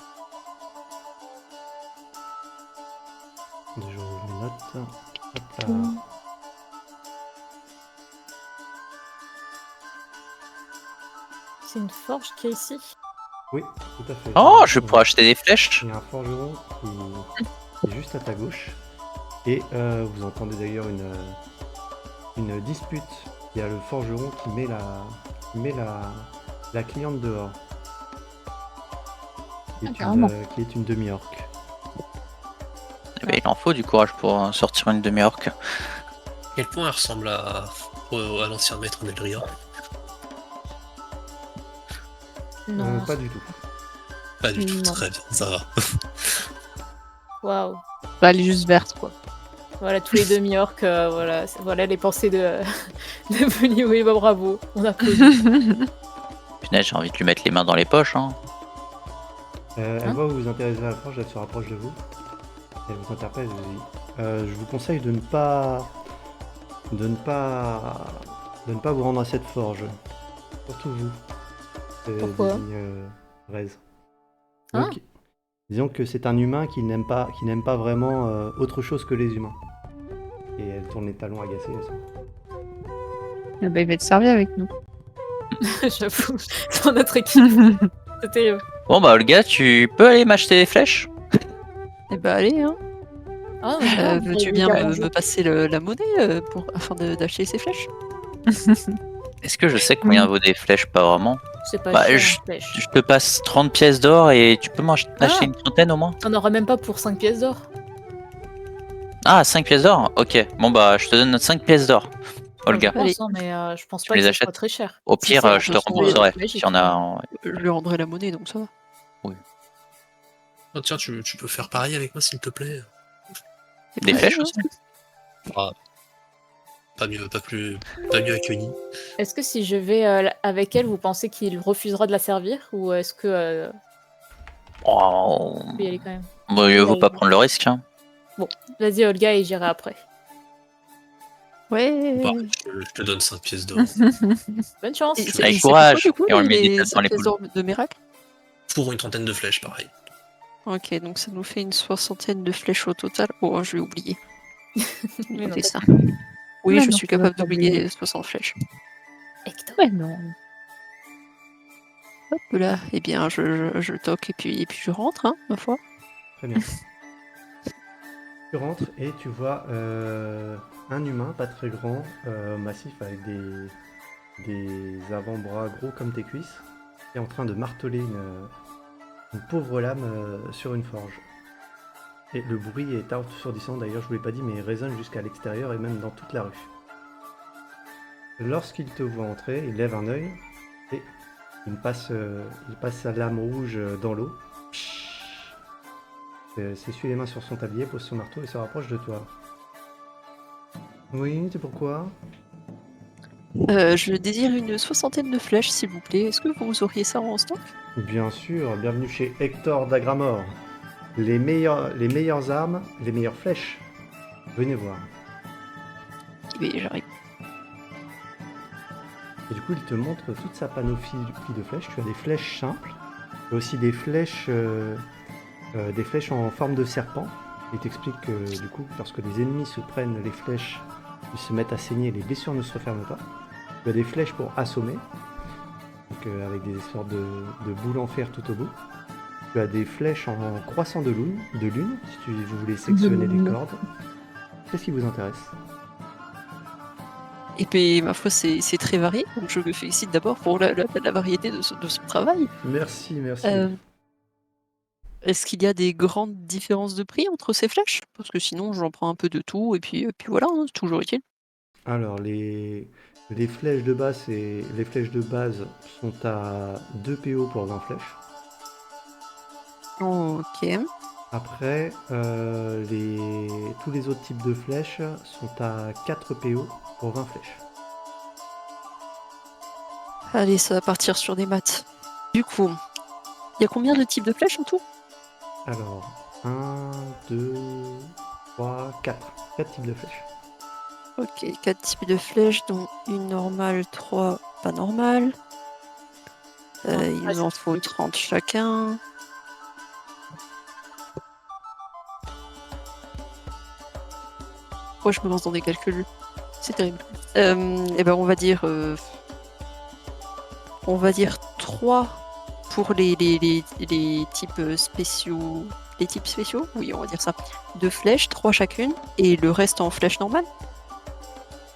Je rouvre mes notes. Hop là. C'est une forge qui est ici. Oui, tout à fait. Oh, je pourrais acheter des flèches. Il y a un forgeron qui est juste à ta gauche. Et vous entendez d'ailleurs une dispute. Il y a le forgeron qui met la cliente dehors. carrément. Qui est une demi-orque. Eh ben, il en faut du courage pour sortir une demi-orque. À quel point elle ressemble à l'ancien maître d'Elria? Non. Pas du tout. Pas du tout, Non. très bien, ça va. Waouh. Bah, elle est juste verte, quoi. Voilà, tous les demi-orques, voilà les pensées de Bunny. Oui, bah, bravo. On applaudit. Punaise, j'ai envie de lui mettre les mains dans les poches. Hein. Elle voit que vous vous intéressez à la forge, elle se rapproche de vous. Elle vous interpelle, elle vous dit je vous conseille de ne pas vous rendre à cette forge. Surtout vous. Pourquoi Rez. Hein Donc, disons que c'est un humain qui n'aime pas vraiment autre chose que les humains. Et elle tourne les talons agacés. Ah bah, il va être servi avec nous. J'avoue, dans notre équipe, c'est terrible. Bon bah Olga, tu peux aller m'acheter des flèches? Eh bah allez, hein. Ah, mais grave, Veux-tu j'ai bien carrément me joué. passer la monnaie afin d'acheter ces flèches? Est-ce que je sais combien vaut des flèches? Pas vraiment. C'est pas Bah, cher, je- une flèche. Je te passe 30 pièces d'or et tu peux m'en acheter Ah. une trentaine au moins? T'en aurais même pas pour 5 pièces d'or. Ah, 5 pièces d'or? Ok. Bon bah je te donne 5 pièces d'or, Olga. Je pense, hein, mais je pense Tu pas les que ça achètes? soit très cher. Au Si, pire, si, je de te toute façon, rembourserai magique, s'il y en a. Je lui rendrai la monnaie, donc ça va. Oh, tiens, tu peux faire pareil avec moi, s'il te plaît. Eh Des bah, flèches allez, aussi? Ah, pas mieux accueilli. Est-ce que si je vais avec elle, vous pensez qu'il refusera de la servir ou est-ce que Oh. on peut y aller quand même? Bon, mieux vaut pas prendre le risque. Hein. Vas-y Olga et j'irai après. Ouais. Bah, je te donne 5 pièces d'or. Bonne chance. Et Avec c'est courage, quoi, du coup, et on lui met des les tapes dans 5 pièces l'épaule. d'or de miracle? Pour une trentaine de flèches, pareil. Ok, donc ça nous fait une soixantaine de flèches au total. Oh, je vais oublier. Mais non, Notez ça. t'inquiète. Oui, Mais je non, suis tu vas capable pas d'oublier oublier. 60 flèches. Hector. Ouais, non. Hop là, eh bien, je toque et puis je rentre, hein, ma foi. Très bien. Tu rentres et tu vois un humain, pas très grand, massif, avec des avant-bras gros comme tes cuisses, qui est en train de marteler une pauvre lame sur une forge. Et le bruit est assourdissant, d'ailleurs, je vous l'ai pas dit, mais il résonne jusqu'à l'extérieur et même dans toute la rue. Lorsqu'il te voit entrer, il lève un œil et il passe sa lame rouge dans l'eau. S'essuie les mains sur son tablier, pose son marteau et se rapproche de toi. Oui, c'est pourquoi? Je désire une soixantaine de flèches, s'il vous plaît. Est-ce que vous auriez ça en stock? Bien sûr, bienvenue chez Hector d'Agramor. Les meilleures armes, les meilleures flèches. Venez voir. Oui, j'arrive. Et du coup, il te montre toute sa panoplie de flèches. Tu as des flèches simples, et aussi des flèches en forme de serpent. Il t'explique que du coup, lorsque les ennemis se prennent les flèches, ils se mettent à saigner, les blessures ne se referment pas. Tu as des flèches pour assommer, donc, avec des sortes de boules en fer tout au bout. Tu as des flèches en croissant de lune, si vous voulez sectionner des cordes. Qu'est-ce qui vous intéresse? Et puis, ma foi, c'est très varié. Donc, je me félicite d'abord pour la variété de son travail. Merci. Est-ce qu'il y a des grandes différences de prix entre ces flèches? Parce que sinon, j'en prends un peu de tout, et puis voilà, hein, c'est toujours utile. Alors, les flèches de base, sont à 2 PO pour 20 flèches. Ok. Après, tous les autres types de flèches sont à 4 PO pour 20 flèches. Allez, ça va partir sur des maths. Du coup, il y a combien de types de flèches en tout? Alors, 1, 2, 3, 4. 4 types de flèches. Ok, 4 types de flèches, dont une normale, 3 pas normales. Il nous en faut 30 chacun. Pourquoi je me lance dans des calculs? C'est terrible. Et ben on va dire 3 pour les types spéciaux. Les types spéciaux? Oui, on va dire ça. 2 flèches, 3 chacune, et le reste en flèches normales.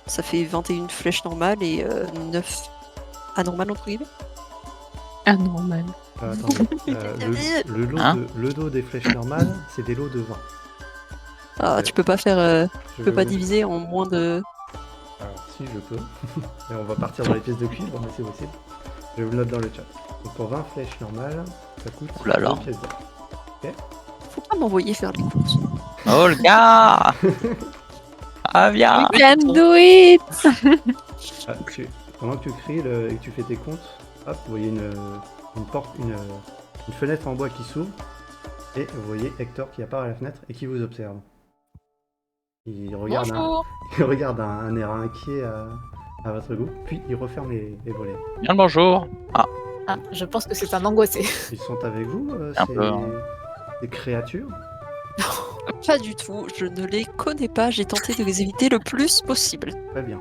Ça fait 21 flèches normales et 9 anormales entre guillemets. Anormal. Attendez, le lot des flèches normales, c'est des lots de 20. Ah, tu peux pas faire, Je tu peux pas vais- diviser en moins de. Alors, si je peux. Et on va partir dans les pièces de cuivre, mais c'est possible. Je vous le note dans le chat. Donc pour 20 flèches normales, ça coûte Ouh là là. 2 pièces d'or. Faut pas m'envoyer faire les courses. Olga. Ah viens. We can do it! Ah, pendant que tu cries et que tu fais tes comptes, hop, vous voyez une fenêtre en bois qui s'ouvre. Et vous voyez Hector qui apparaît à la fenêtre et qui vous observe. Il regarde un air inquiet à votre goût, puis il referme les volets. Bien le bonjour. Ah, je pense que c'est un angoissé. Ils sont avec vous, Un peu, hein. ces créatures? Pas du tout, je ne les connais pas, j'ai tenté de les éviter le plus possible. Très bien.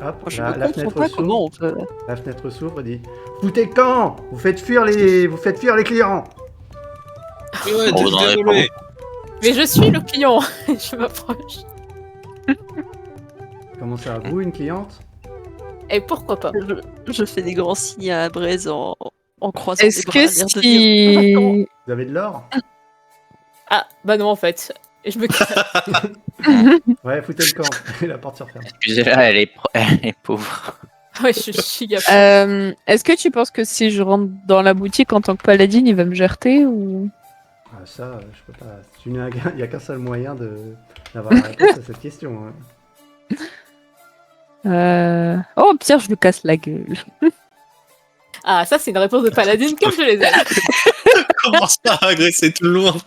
Hop, Moi, je la ne comprends fenêtre pas s'ouvre. comment on peut... La fenêtre s'ouvre et dit foutez le camp. Vous faites fuir les clients. Ouais, Oh, vous en avez désolé. Mais je suis le client. Je m'approche. Comment ça, vous, une cliente? Et pourquoi pas? Je fais des grands signes à Braise en croisant Est-ce les bras, que l'air de dire... Va-t'en. si... Vous avez de l'or? Ah, bah non, en fait. Et je me casse. Ouais, foutez le camp. Et la porte se referme. Excusez-la, elle est pauvre. Ouais, je suis gaffe. Est-ce que tu penses que si je rentre dans la boutique en tant que paladine, il va me jeter ou... Ah, ça, je peux pas. Il n'y a qu'un seul moyen d'avoir la réponse à cette question. Hein. Oh, au pire, je lui casse la gueule. Ah, ça, c'est une réponse de paladine comme je les aime. Commence pas à agresser tout le monde.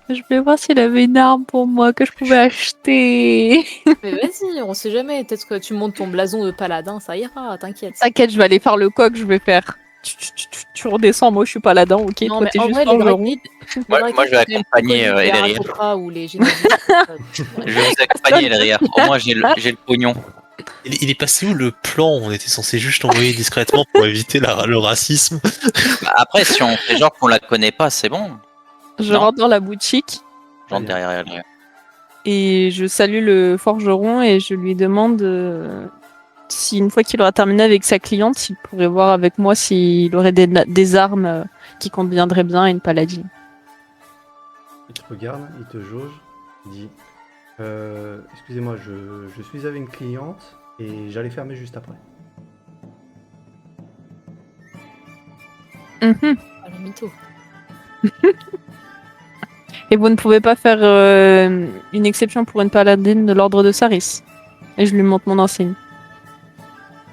Je voulais voir s'il avait une arme pour moi que je pouvais acheter. Mais vas-y, on sait jamais. Peut-être que tu montes ton blason de paladin, ça ira, t'inquiète. T'inquiète, je vais aller faire le coq, je vais faire... Tu redescends, moi je suis paladin, ok? Non, Toi mais t'es en juste vrai, les forgeron. Dragonid, Moi, je vais accompagner Elleria. Ou les Génoisiens. Je vais vous accompagner derrière. Au moins, j'ai le pognon. Il est passé où le plan? On était censé juste l'envoyer discrètement pour éviter le racisme. Bah, après, si on fait genre qu'on la connaît pas, c'est bon. Je Non. rentre dans la boutique J'entre derrière Elleria. et je salue le forgeron et je lui demande si une fois qu'il aura terminé avec sa cliente, il pourrait voir avec moi s'il aurait des armes qui conviendraient bien à une paladine. Il te regarde, il te jauge, il dit excusez-moi, je suis avec une cliente et j'allais fermer juste après. Mhm. Ah, le mytho. Et vous ne pouvez pas faire une exception pour une paladine de l'ordre de Saris. Et je lui montre mon insigne.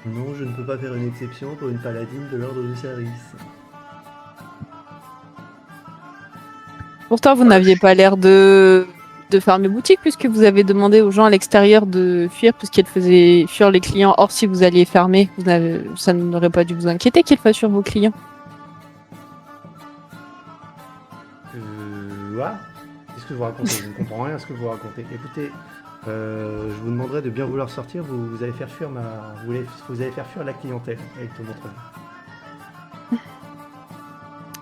Non, je ne peux pas faire une exception pour une paladine de l'ordre de service. Pourtant, vous n'aviez pas l'air de fermer boutique puisque vous avez demandé aux gens à l'extérieur de fuir puisqu'ils faisaient fuir les clients. Or, si vous alliez fermer, ça n'aurait pas dû vous inquiéter qu'ils fassent fuir vos clients. Ouais. Qu'est-ce que vous racontez? Je ne comprends rien à ce que vous racontez. Écoutez, je vous demanderai de bien vouloir sortir. Vous allez faire fuir vous allez faire fuir la clientèle. Elle te montre.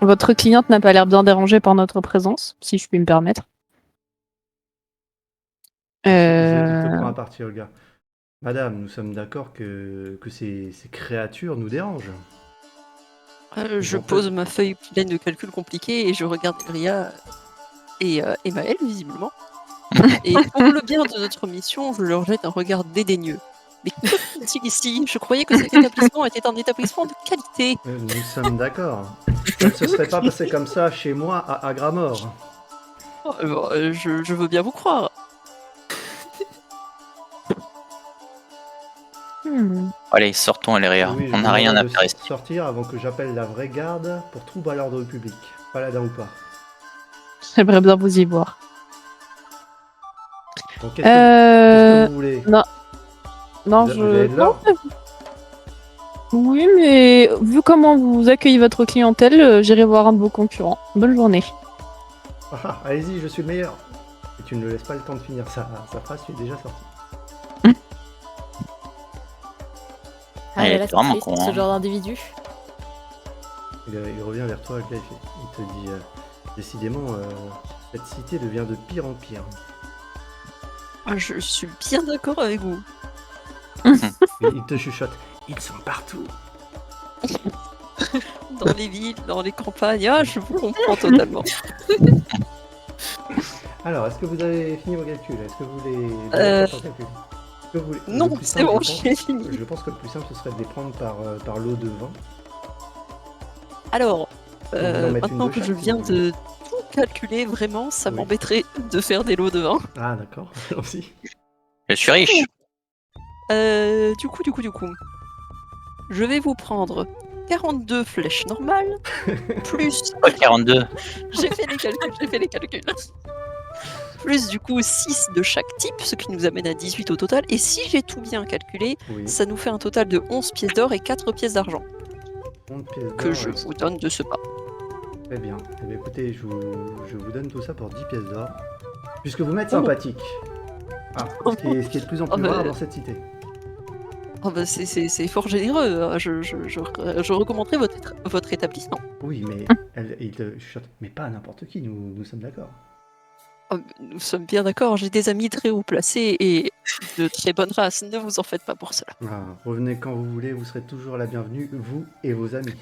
Votre cliente n'a pas l'air bien dérangée par notre présence, si je puis me permettre. Il te prend à partie, Olga. Madame, nous sommes d'accord que ces créatures nous dérangent. Je pose ma feuille pleine de calculs compliqués et je regarde Elleria et Maël, visiblement. Et pour le bien de notre mission, je leur jette un regard dédaigneux. Mais que font-ils ici? Je croyais que cet établissement était un établissement de qualité. Nous sommes d'accord. Ça ne se serait pas passé comme ça chez moi à Gramor. Je veux bien vous croire. Allez, sortons Elleria. Oui, je On vous n'a rien à demanderai faire de ici. sortir avant que j'appelle la vraie garde pour trouble à l'ordre public. Paladin ou pas. J'aimerais bien vous y voir. Donc, qu'est-ce que vous voulez? Non, Vous avez de l'or? Oui, mais vu comment vous accueillez votre clientèle, j'irai voir un de vos concurrents. Bonne journée. Ah, allez-y, je suis le meilleur. Et tu ne le laisses pas le temps de finir sa phrase, tu es déjà sorti. Ah, Elle mais est là, c'est vraiment triste, con, ce hein. genre d'individu. Il revient vers toi, le gars, il te dit décidément, cette cité devient de pire en pire. Je suis bien d'accord avec vous. Il te chuchote, ils sont partout. Dans les villes, dans les campagnes, je vous comprends totalement. Alors, est-ce que vous avez fini vos calculs? Est-ce que vous voulez calculs? Est-ce que vous voulez... Non, Le plus c'est simple, bon, je pense- j'ai fini. Je pense que le plus simple, ce serait de les prendre par lot de vin. Alors, vous en mettez une maintenant de que je chaque, viens si vous de tout calculer, vraiment, ça Oui. m'embêterait de faire des lots de vin. Ah, d'accord, allons-y. Je suis riche. Du coup, je vais vous prendre 42 flèches normales, plus... Oh, 42. J'ai fait les calculs. Plus du coup 6 de chaque type, ce qui nous amène à 18 au total. Et si j'ai tout bien calculé, Oui, ça nous fait un total de 11 pièces d'or et 4 pièces d'argent 30 pièces que d'or, je vous donne de ce pas. Très bien. Eh bien, écoutez, je vous donne tout ça pour 10 pièces d'or. Puisque vous m'êtes sympathique. Ah, ce qui est de plus en plus rare dans cette cité. Oh bah c'est fort généreux. Hein. Je recommanderais votre établissement. Oui, mais il te chuchote. Mais pas à n'importe qui, nous sommes d'accord. Oh, nous sommes bien d'accord. J'ai des amis très haut placés et de très bonne race. Ne vous en faites pas pour cela. Ah, revenez quand vous voulez, vous serez toujours la bienvenue, vous et vos amis.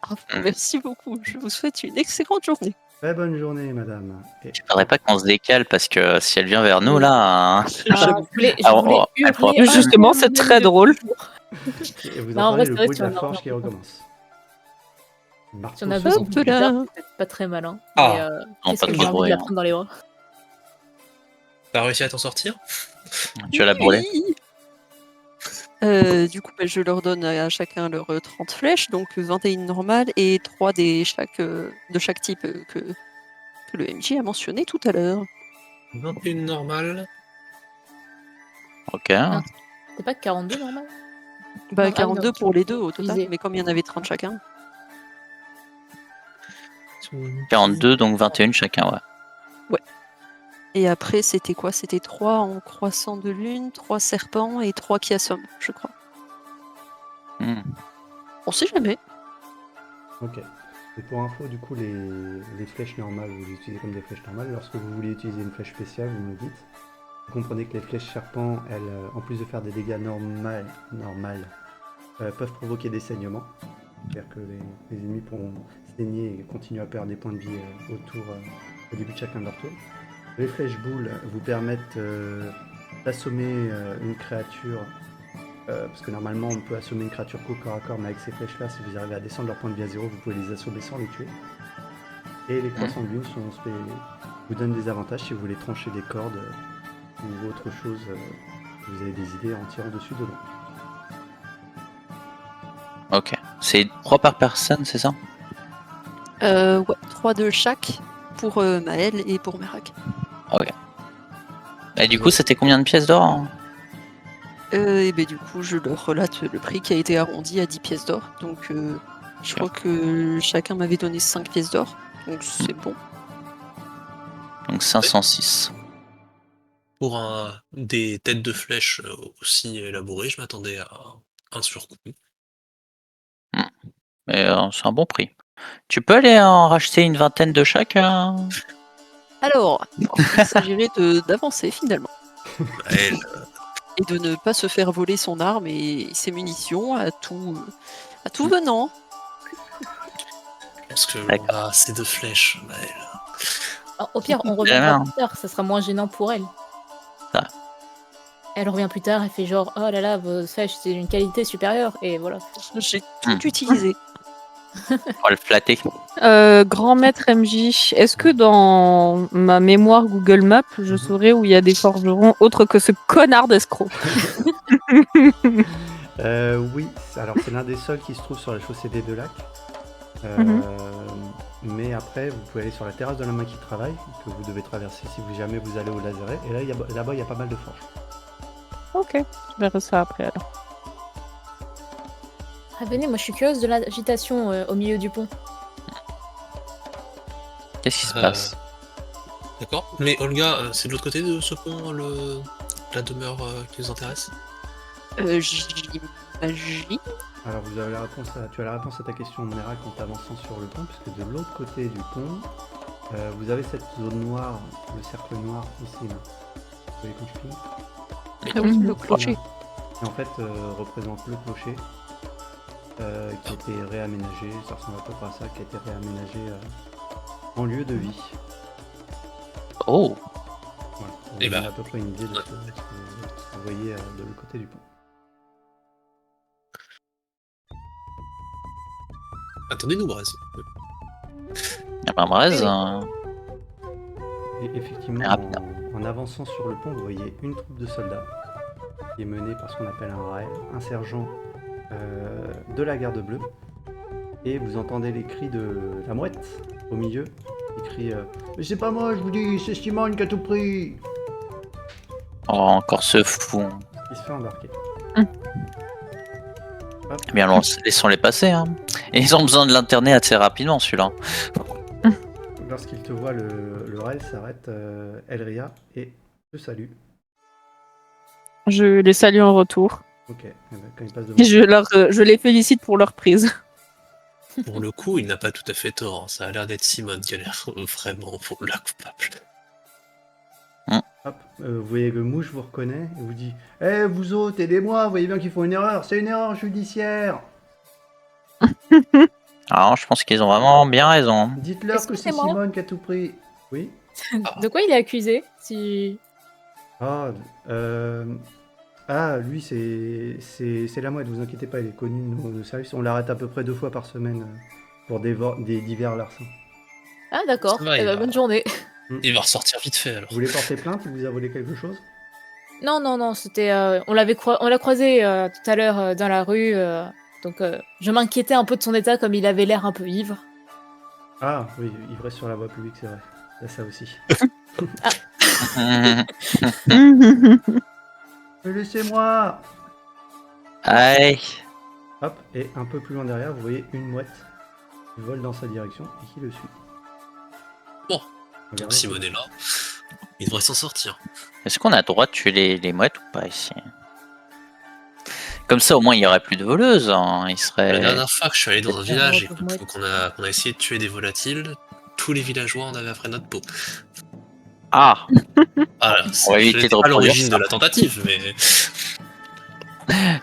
Ah, merci beaucoup. Je vous souhaite une excellente journée. Très bonne journée, madame. Et... Je faudrait pas qu'on se décale parce que si elle vient vers nous là. Ah, J'avoue. je Ah, voulais elle pourra hurler. pas. Justement, c'est très drôle. Et vous Non, en vrai, entendez c'est le vrai, bruit tu de la en as forge un qui peu. recommence. Si on a Marteau besoin sur- de plus là. tard, c'est peut-être pas très malin. Ah. Mais Non, qu'est-ce pas que trop j'ai envie de bruit, la hein. prendre dans les bras. T'as réussi à t'en sortir? Tu vas la brûler. Oui. Du coup, bah, je leur donne à chacun leurs 30 flèches, donc 21 normales et 3 de chaque type que le MJ a mentionné tout à l'heure. 21 normale. Ok. Ah. C'est pas 42 normal? Bah, Non, ah oui, 42 non, pour les deux au total, disais. mais comme il y en avait 30 chacun. 42, donc 21 chacun, ouais. Et après, c'était quoi? C'était 3 en croissant de lune, 3 serpents et 3 qui assomment, je crois. Hmm. On sait jamais. Ok. Et pour info, du coup, les flèches normales, vous les utilisez comme des flèches normales. Lorsque vous voulez utiliser une flèche spéciale, vous me dites. Vous comprenez que les flèches serpents, elles, en plus de faire des dégâts normales, peuvent provoquer des saignements. C'est-à-dire que les ennemis pourront saigner et continuer à perdre des points de vie au début de chacun de leur tour. Les flèches boules vous permettent d'assommer une créature, parce que normalement on peut assommer une créature qu'au corps à corps, mais avec ces flèches-là, si vous arrivez à descendre leur point de vie à 0, vous pouvez les assommer sans les tuer. Et les croissants de lune vous donnent des avantages si vous voulez trancher des cordes ou autre chose, vous avez des idées en tirant dessus de l'eau. Ok. C'est 3 par personne, c'est ça? Ouais, 3 de chaque pour Maël et pour Merak. Et du coup, c'était combien de pièces d'or, hein? Et ben du coup, je leur relate le prix qui a été arrondi à 10 pièces d'or. Donc, je crois que chacun m'avait donné 5 pièces d'or. Donc, c'est bon. Donc 506. Pour des têtes de flèches aussi élaborées, je m'attendais à un surcoût. Mais c'est un bon prix. Tu peux aller en racheter une vingtaine de chaque? Alors, il s'agirait d'avancer finalement. Elle, Et de ne pas se faire voler son arme et ses munitions à tout venant. je pense que D'accord. on a assez de flèches. Elle. Alors, au pire, on Bien. reviendra plus tard, ça sera moins gênant pour elle. Ça. Elle revient plus tard, elle fait genre oh là là, vos flèches c'est d'une qualité supérieure, et voilà. J'ai tout utilisé. On va le flatter. Grand maître MJ, est-ce que dans ma mémoire Google Maps, je saurais où il y a des forgerons autres que ce connard d'escroc? Oui, alors c'est l'un des seuls qui se trouve sur la chaussée des Deux Lacs. Mais après, vous pouvez aller sur la terrasse de la main qui travaille, que vous devez traverser si jamais vous allez au Lazaret. Et là, là-bas, il y a pas mal de forges. Ok, je verrai ça après alors. Ah, venez, moi je suis curieuse de l'agitation au milieu du pont. Qu'est-ce qui se passe? D'accord. Mais Olga, c'est de l'autre côté de ce pont, la demeure qui nous intéresse? J'imagine. Alors, tu as la réponse à ta question, Merak, en t'avançant sur le pont, puisque de l'autre côté du pont, vous avez cette zone noire, le cercle noir ici. Là. Vous voyez quand je clique Ah oui, le clocher. qui en fait représente le clocher qui a été réaménagé, ça ressemble à peu près à ça, qui a été réaménagé en lieu de vie. Oh, Voilà, on Eh vous donne ben. à peu près une idée de ce que vous voyez de l'autre côté du pont. Attendez-nous, Braz. ah bah Braise, Et effectivement, Rapide. en avançant sur le pont, vous voyez une troupe de soldats qui est menée par ce qu'on appelle un raël, un sergent de la garde bleue. Et vous entendez les cris de la mouette au milieu. Il crie mais c'est pas moi, je vous dis, c'est Simone qui a tout pris. oh, encore ce fou. Il se fait embarquer. Eh bien, laissons-les passer. Hein. Et ils ont besoin de l'internet assez rapidement, celui-là. Lorsqu'il te voit, le rail s'arrête, Elria, et te salue. Je les salue en retour. Ok, eh ben, quand il passe devant Et je les félicite pour leur prise. Pour le coup, il n'a pas tout à fait tort. Hein. Ça a l'air d'être Simone qui a l'air vraiment la coupable. hop, vous voyez que Mouche vous reconnaît et vous dit « Eh, vous autres, aidez-moi, vous voyez bien qu'ils font une erreur, c'est une erreur judiciaire. Alors, je pense qu'ils ont vraiment bien raison. Dites-leur que c'est Excusez-moi. Simone qui a tout pris. » Oui. De quoi il est accusé si... Ah, lui, c'est la mouette, vous inquiétez pas, il est connu de nos services. On l'arrête à peu près 2 fois par semaine pour des divers larcins. Ah d'accord, Ça va, eh il ben, va. bonne journée. Il va ressortir vite fait alors. Vous voulez porter plainte? Il vous a volé quelque chose? Non, c'était... on l'a croisé tout à l'heure dans la rue, donc je m'inquiétais un peu de son état comme il avait l'air un peu ivre. Ah, oui, ivresse sur la voie publique, c'est vrai. Il y a ça aussi. Mais laissez-moi! Aïe. Hop, et un peu plus loin derrière, vous voyez une mouette qui vole dans sa direction et qui le suit. Bon, Regardez. donc Simone est là. Il devrait s'en sortir. Est-ce qu'on a le droit de tuer les mouettes ou pas ici? Comme ça, au moins, il n'y aurait plus de voleuses. Hein. Il La serait... dernière fois que je suis allé dans un village et pauvre mouette. qu'on a essayé de tuer des volatiles, tous les villageois en avaient après notre peau. Ah. Voilà, On va éviter j'étais de pas à reproduire l'origine ça. de la tentative, mais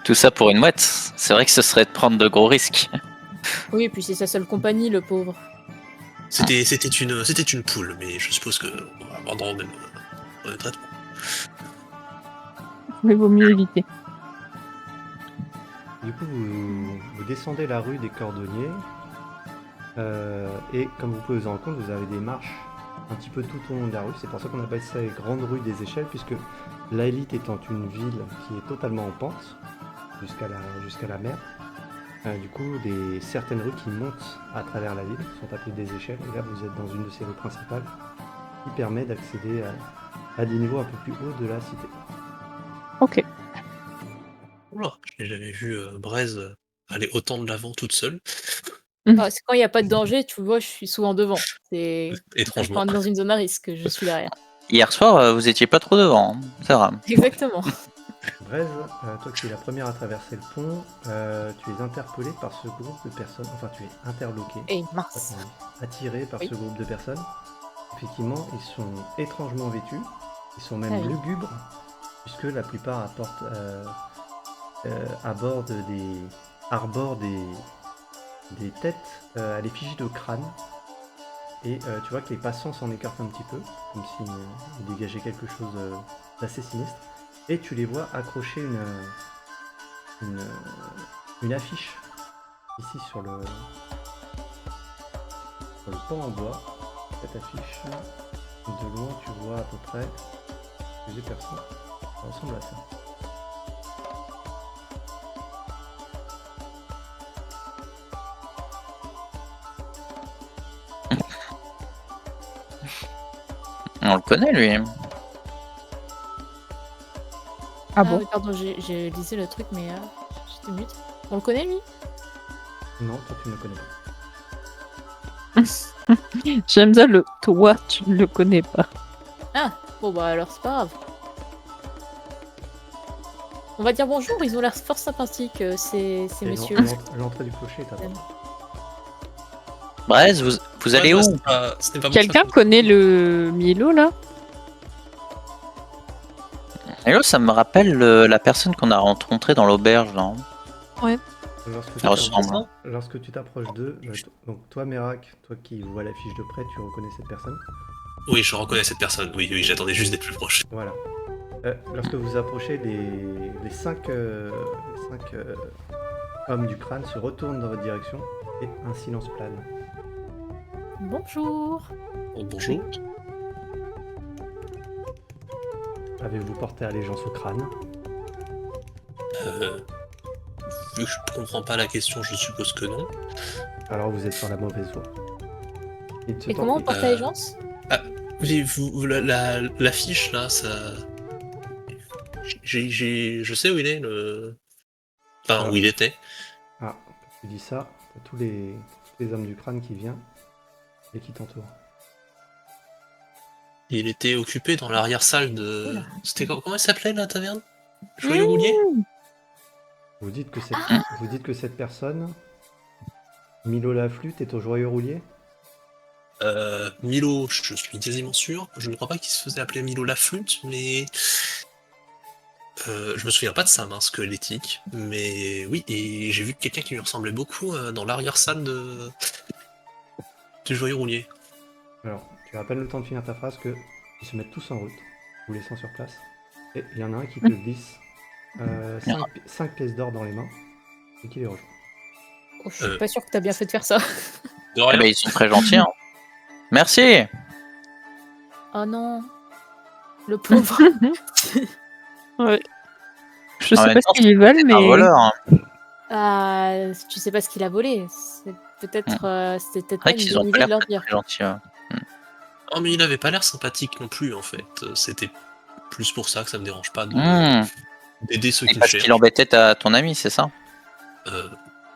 Tout ça pour une mouette. C'est vrai que ce serait de prendre de gros risques. Oui, et puis c'est sa seule compagnie, le pauvre. c'était une poule, mais je suppose qu'on va avoir droit au même traitement. Mais vaut mieux éviter. Du coup, vous descendez la rue des Cordonniers et comme vous pouvez vous en rendre compte, vous avez des marches un petit peu tout au long de la rue. C'est pour ça qu'on appelle ça les grandes rues des échelles, puisque La Élite étant une ville qui est totalement en pente jusqu'à la mer. Du coup, certaines rues qui montent à travers la ville sont appelées des échelles. Et là, vous êtes dans une de ces rues principales qui permet d'accéder à des niveaux un peu plus hauts de la cité. Ok. Oula, j'ai jamais vu Braise aller autant de l'avant toute seule, Ah, c'est quand il n'y a pas de danger, tu vois, je suis souvent devant. C'est étrangement. quand dans une zone à risque, je suis derrière. Hier soir, vous étiez pas trop devant. Hein. C'est vrai. Exactement. Braise, toi qui es la première à traverser le pont, tu es interpellé par ce groupe de personnes, enfin tu es interloqué, Et mince. attiré par Oui. ce groupe de personnes. Effectivement, ils sont étrangement vêtus, ils sont même Ah oui. lugubres, puisque la plupart arborent des têtes à l'effigie de crâne. Et tu vois que les passants s'en écartent un petit peu, comme s'ils dégageaient quelque chose d'assez sinistre. Et tu les vois accrocher une affiche ici sur le pont en bois. Cette affiche, de loin tu vois à peu près plusieurs personnes. Ça ressemble à ça. On le connaît, lui. Ah bon? oui, pardon, j'ai lisé le truc, mais j'étais mute. On le connaît, lui? Non, toi tu ne le connais pas. J'aime ça le toi, tu ne le connais pas. Ah, bon bah alors c'est pas grave. On va dire bonjour, ils ont l'air fort sympathiques, ces Et messieurs. l'entrée du clocher est à droite. Braise, vous allez où? Ce n'est pas mon Quelqu'un château. connaît le Milo là? Hello, ça me rappelle la personne qu'on a rencontrée dans l'auberge. Là. Lorsque tu t'approches d'eux, donc toi Merak, toi qui vois l'affiche de près, tu reconnais cette personne. Oui, je reconnais cette personne. Oui, j'attendais juste d'être plus proche. Voilà. Lorsque vous approchez, les cinq hommes du crâne se retournent dans votre direction et un silence plane. Bonjour. Oh, bonjour. Avez-vous porté allégeance au crâne? Vu que je comprends pas la question, je suppose que non. Alors vous êtes sur la mauvaise voie. Et comment on porte allégeance? L'affiche là, ça. Je sais où il est, où il était. Tu dis ça, t'as tous les hommes du crâne qui viennent et qui t'entourent. Il était occupé dans l'arrière-salle de. Oula. C'était comment elle s'appelait la taverne? Joyeux Roulier? Vous dites que cette personne, Milo la flûte, est au Joyeux Roulier? Milo, je suis quasiment sûr. Je ne crois pas qu'il se faisait appeler Milo la flûte, mais. Je me souviens pas de sa main squelettique, mais oui, et j'ai vu quelqu'un qui lui ressemblait beaucoup dans l'arrière-salle du Joyeux Roulier. Alors, tu as à peine le temps de finir ta phrase que ils se mettent tous en route, vous laissant sur place. Et il y en a un qui te glisse 5 pièces d'or dans les mains et qui les rejoint. Oh, je suis pas sûre que t'as bien fait de faire ça. De Eh rien. ben, ils sont très gentils. Hein. Merci. Oh non. Le pauvre. Ouais. Je En sais même pas temps, ce qu'ils veulent, mais. Un voleur. Hein. Ah, tu sais pas ce qu'il a volé. C'est peut-être, c'était peut-être C'est vrai pas une qu'ils ont bonne pas idée de l'air leur dire. très gentils. Hein. Oh, mais il avait pas l'air sympathique non plus, en fait. C'était plus pour ça que ça me dérange pas d'aider ceux Et qui parce cherchent. qu'il embêtait ton ami, c'est ça?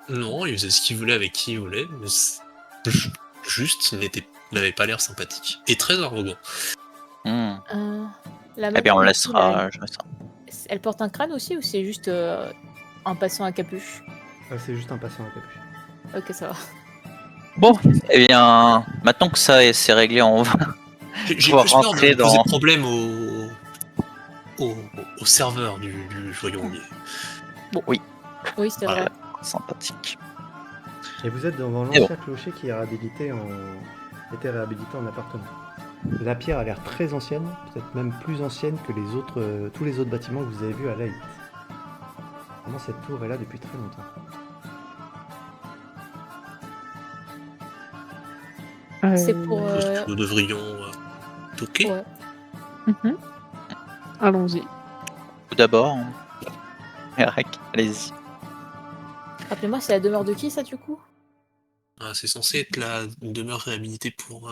Non, il faisait ce qu'il voulait avec qui il voulait, mais juste, il n'avait pas l'air sympathique. Et très arrogant. Hmm. La Eh bien, on madame, laissera. Je laisserai. elle porte un crâne aussi ou c'est juste un passant à capuche? C'est juste un passant à capuche. Ok, ça va. Bon, Eh bien, maintenant que ça c'est réglé, on va. J'ai Pouvoir plus peur de rentrer poser dans- problème au serveur du Joyeux Roulier. Oui, Oui, c'était Voilà. vrai. sympathique. Et vous êtes devant Et l'ancien clocher qui est était réhabilité en appartement. La pierre a l'air très ancienne, peut-être même plus ancienne que les autres, tous les autres bâtiments que vous avez vus à Laït. Vraiment, cette tour est là depuis très longtemps. C'est pour. Nous devrions toquer. Ouais. mhm. Allons-y. Tout d'abord, Eric, allez-y. Rappelez-moi, c'est la demeure de qui ça du coup? Ah, c'est censé être une demeure réhabilitée pour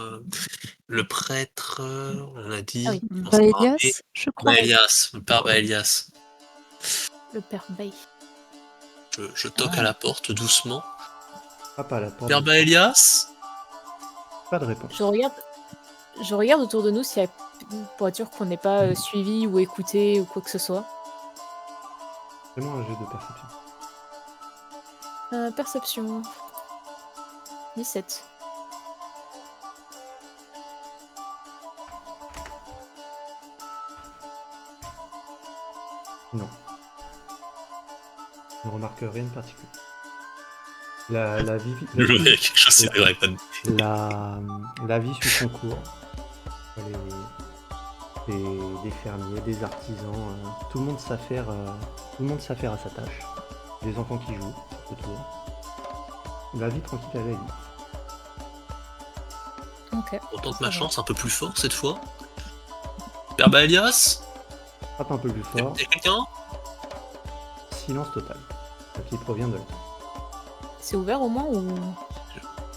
le prêtre, on a dit. Ah oui. on s'en rappelle. Elias, je crois. Baelias, le père Baelias. Le père Bay. Je toque à la porte doucement. Hop, à la porte. Père Baelias? Pas de réponse. Je regarde autour de nous s'il y a pour être sûr qu'on n'est pas suivi ou écouté ou quoi que ce soit. Fais-moi un jeu de perception. Perception. 17. Non. Ne remarque rien de particulier. La vie, Le mec, je sais pas. la vie suit son cours. Des fermiers, des artisans, tout le monde s'affaire à sa tâche. Des enfants qui jouent autour. La vie tranquille à la vie. Ok. On tente ma chance un peu plus fort cette fois. Père Baelias? Frappe un peu plus fort. Y'a quelqu'un? Silence total. Qui provient de là. C'est ouvert au moins ou.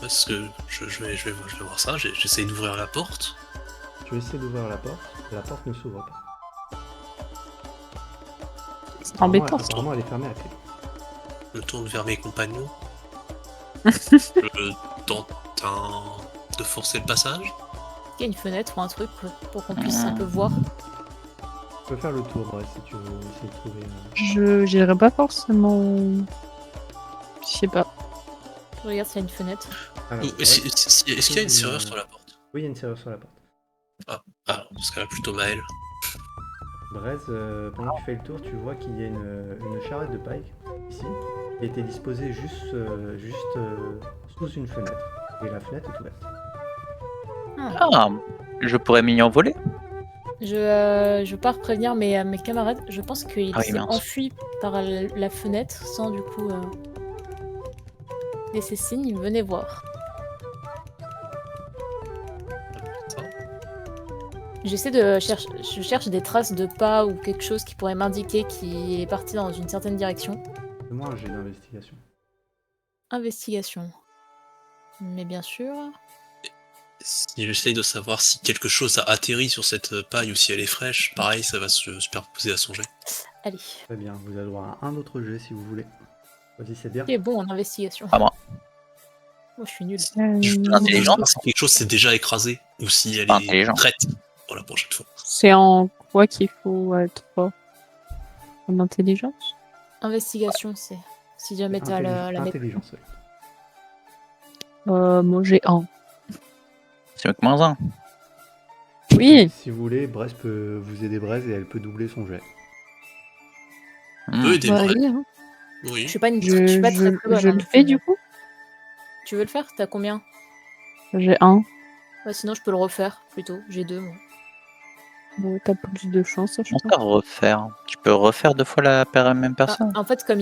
Parce que je vais voir ça, j'essaye d'ouvrir la porte. Tu essaies d'ouvrir la porte ne s'ouvre pas. C'est embêtant. Apparemment, elle est fermée à clé. Je me tourne vers mes compagnons. Je tente de forcer le passage. Est-ce qu'il y a une fenêtre ou un truc pour qu'on puisse un peu voir? Tu peux faire le tour, Brett, si tu veux essayer de trouver. Je dirais pas forcément. Je sais pas. Je regarde s'il y a une fenêtre. Alors, Est-ce qu'il y a une serrure sur la porte? Oui, il y a une serrure sur la porte. Ah, dans ce cas-là, plutôt Maël. Brez, pendant que tu fais le tour, tu vois qu'il y a une charrette de paille ici, qui a été disposée juste sous une fenêtre. Et la fenêtre est ouverte. Ah, je pourrais m'y envoler. Je pars prévenir mes camarades. Je pense qu'il Ah oui, s'est mince. enfui par la fenêtre sans du coup laisser signe. Venez voir. Je cherche des traces de pas ou quelque chose qui pourrait m'indiquer qu'il est parti dans une certaine direction. Fais-moi un jet d'investigation. Investigation. Mais bien sûr. Si j'essaye de savoir si quelque chose a atterri sur cette paille ou si elle est fraîche, pareil, ça va se superposer à son jet. Allez. Très bien, vous avez droit à un autre jet si vous voulez. Vas-y, c'est bien. Qui est bon en investigation? Pas moi. Moi, je suis nulle. Je peux l'intelligence. Si quelque chose s'est déjà écrasé ou si elle Pas est intelligent. prête pour la prochaine fois. C'est en quoi qu'il faut être fort? En intelligence? Investigation, c'est. Si jamais t'as la méthode. Intelligence, ouais. Moi j'ai un. C'est mieux que moins 1. Oui, Si vous voulez, Braise peut vous aider Braise et elle peut doubler son jet. Peut aider bah, Brett. allez, hein. Hmm. Je Oui. suis pas, Je, je suis pas très je- très bonne. je hein, le donc, fais du coup. Tu veux le faire? T'as combien? J'ai un. Ouais, sinon, je peux le refaire plutôt. J'ai 2, moi. Bon, t'as plus de chance, je On pense. peut refaire. Tu peux refaire 2 fois la même Ah, personne. en fait, comme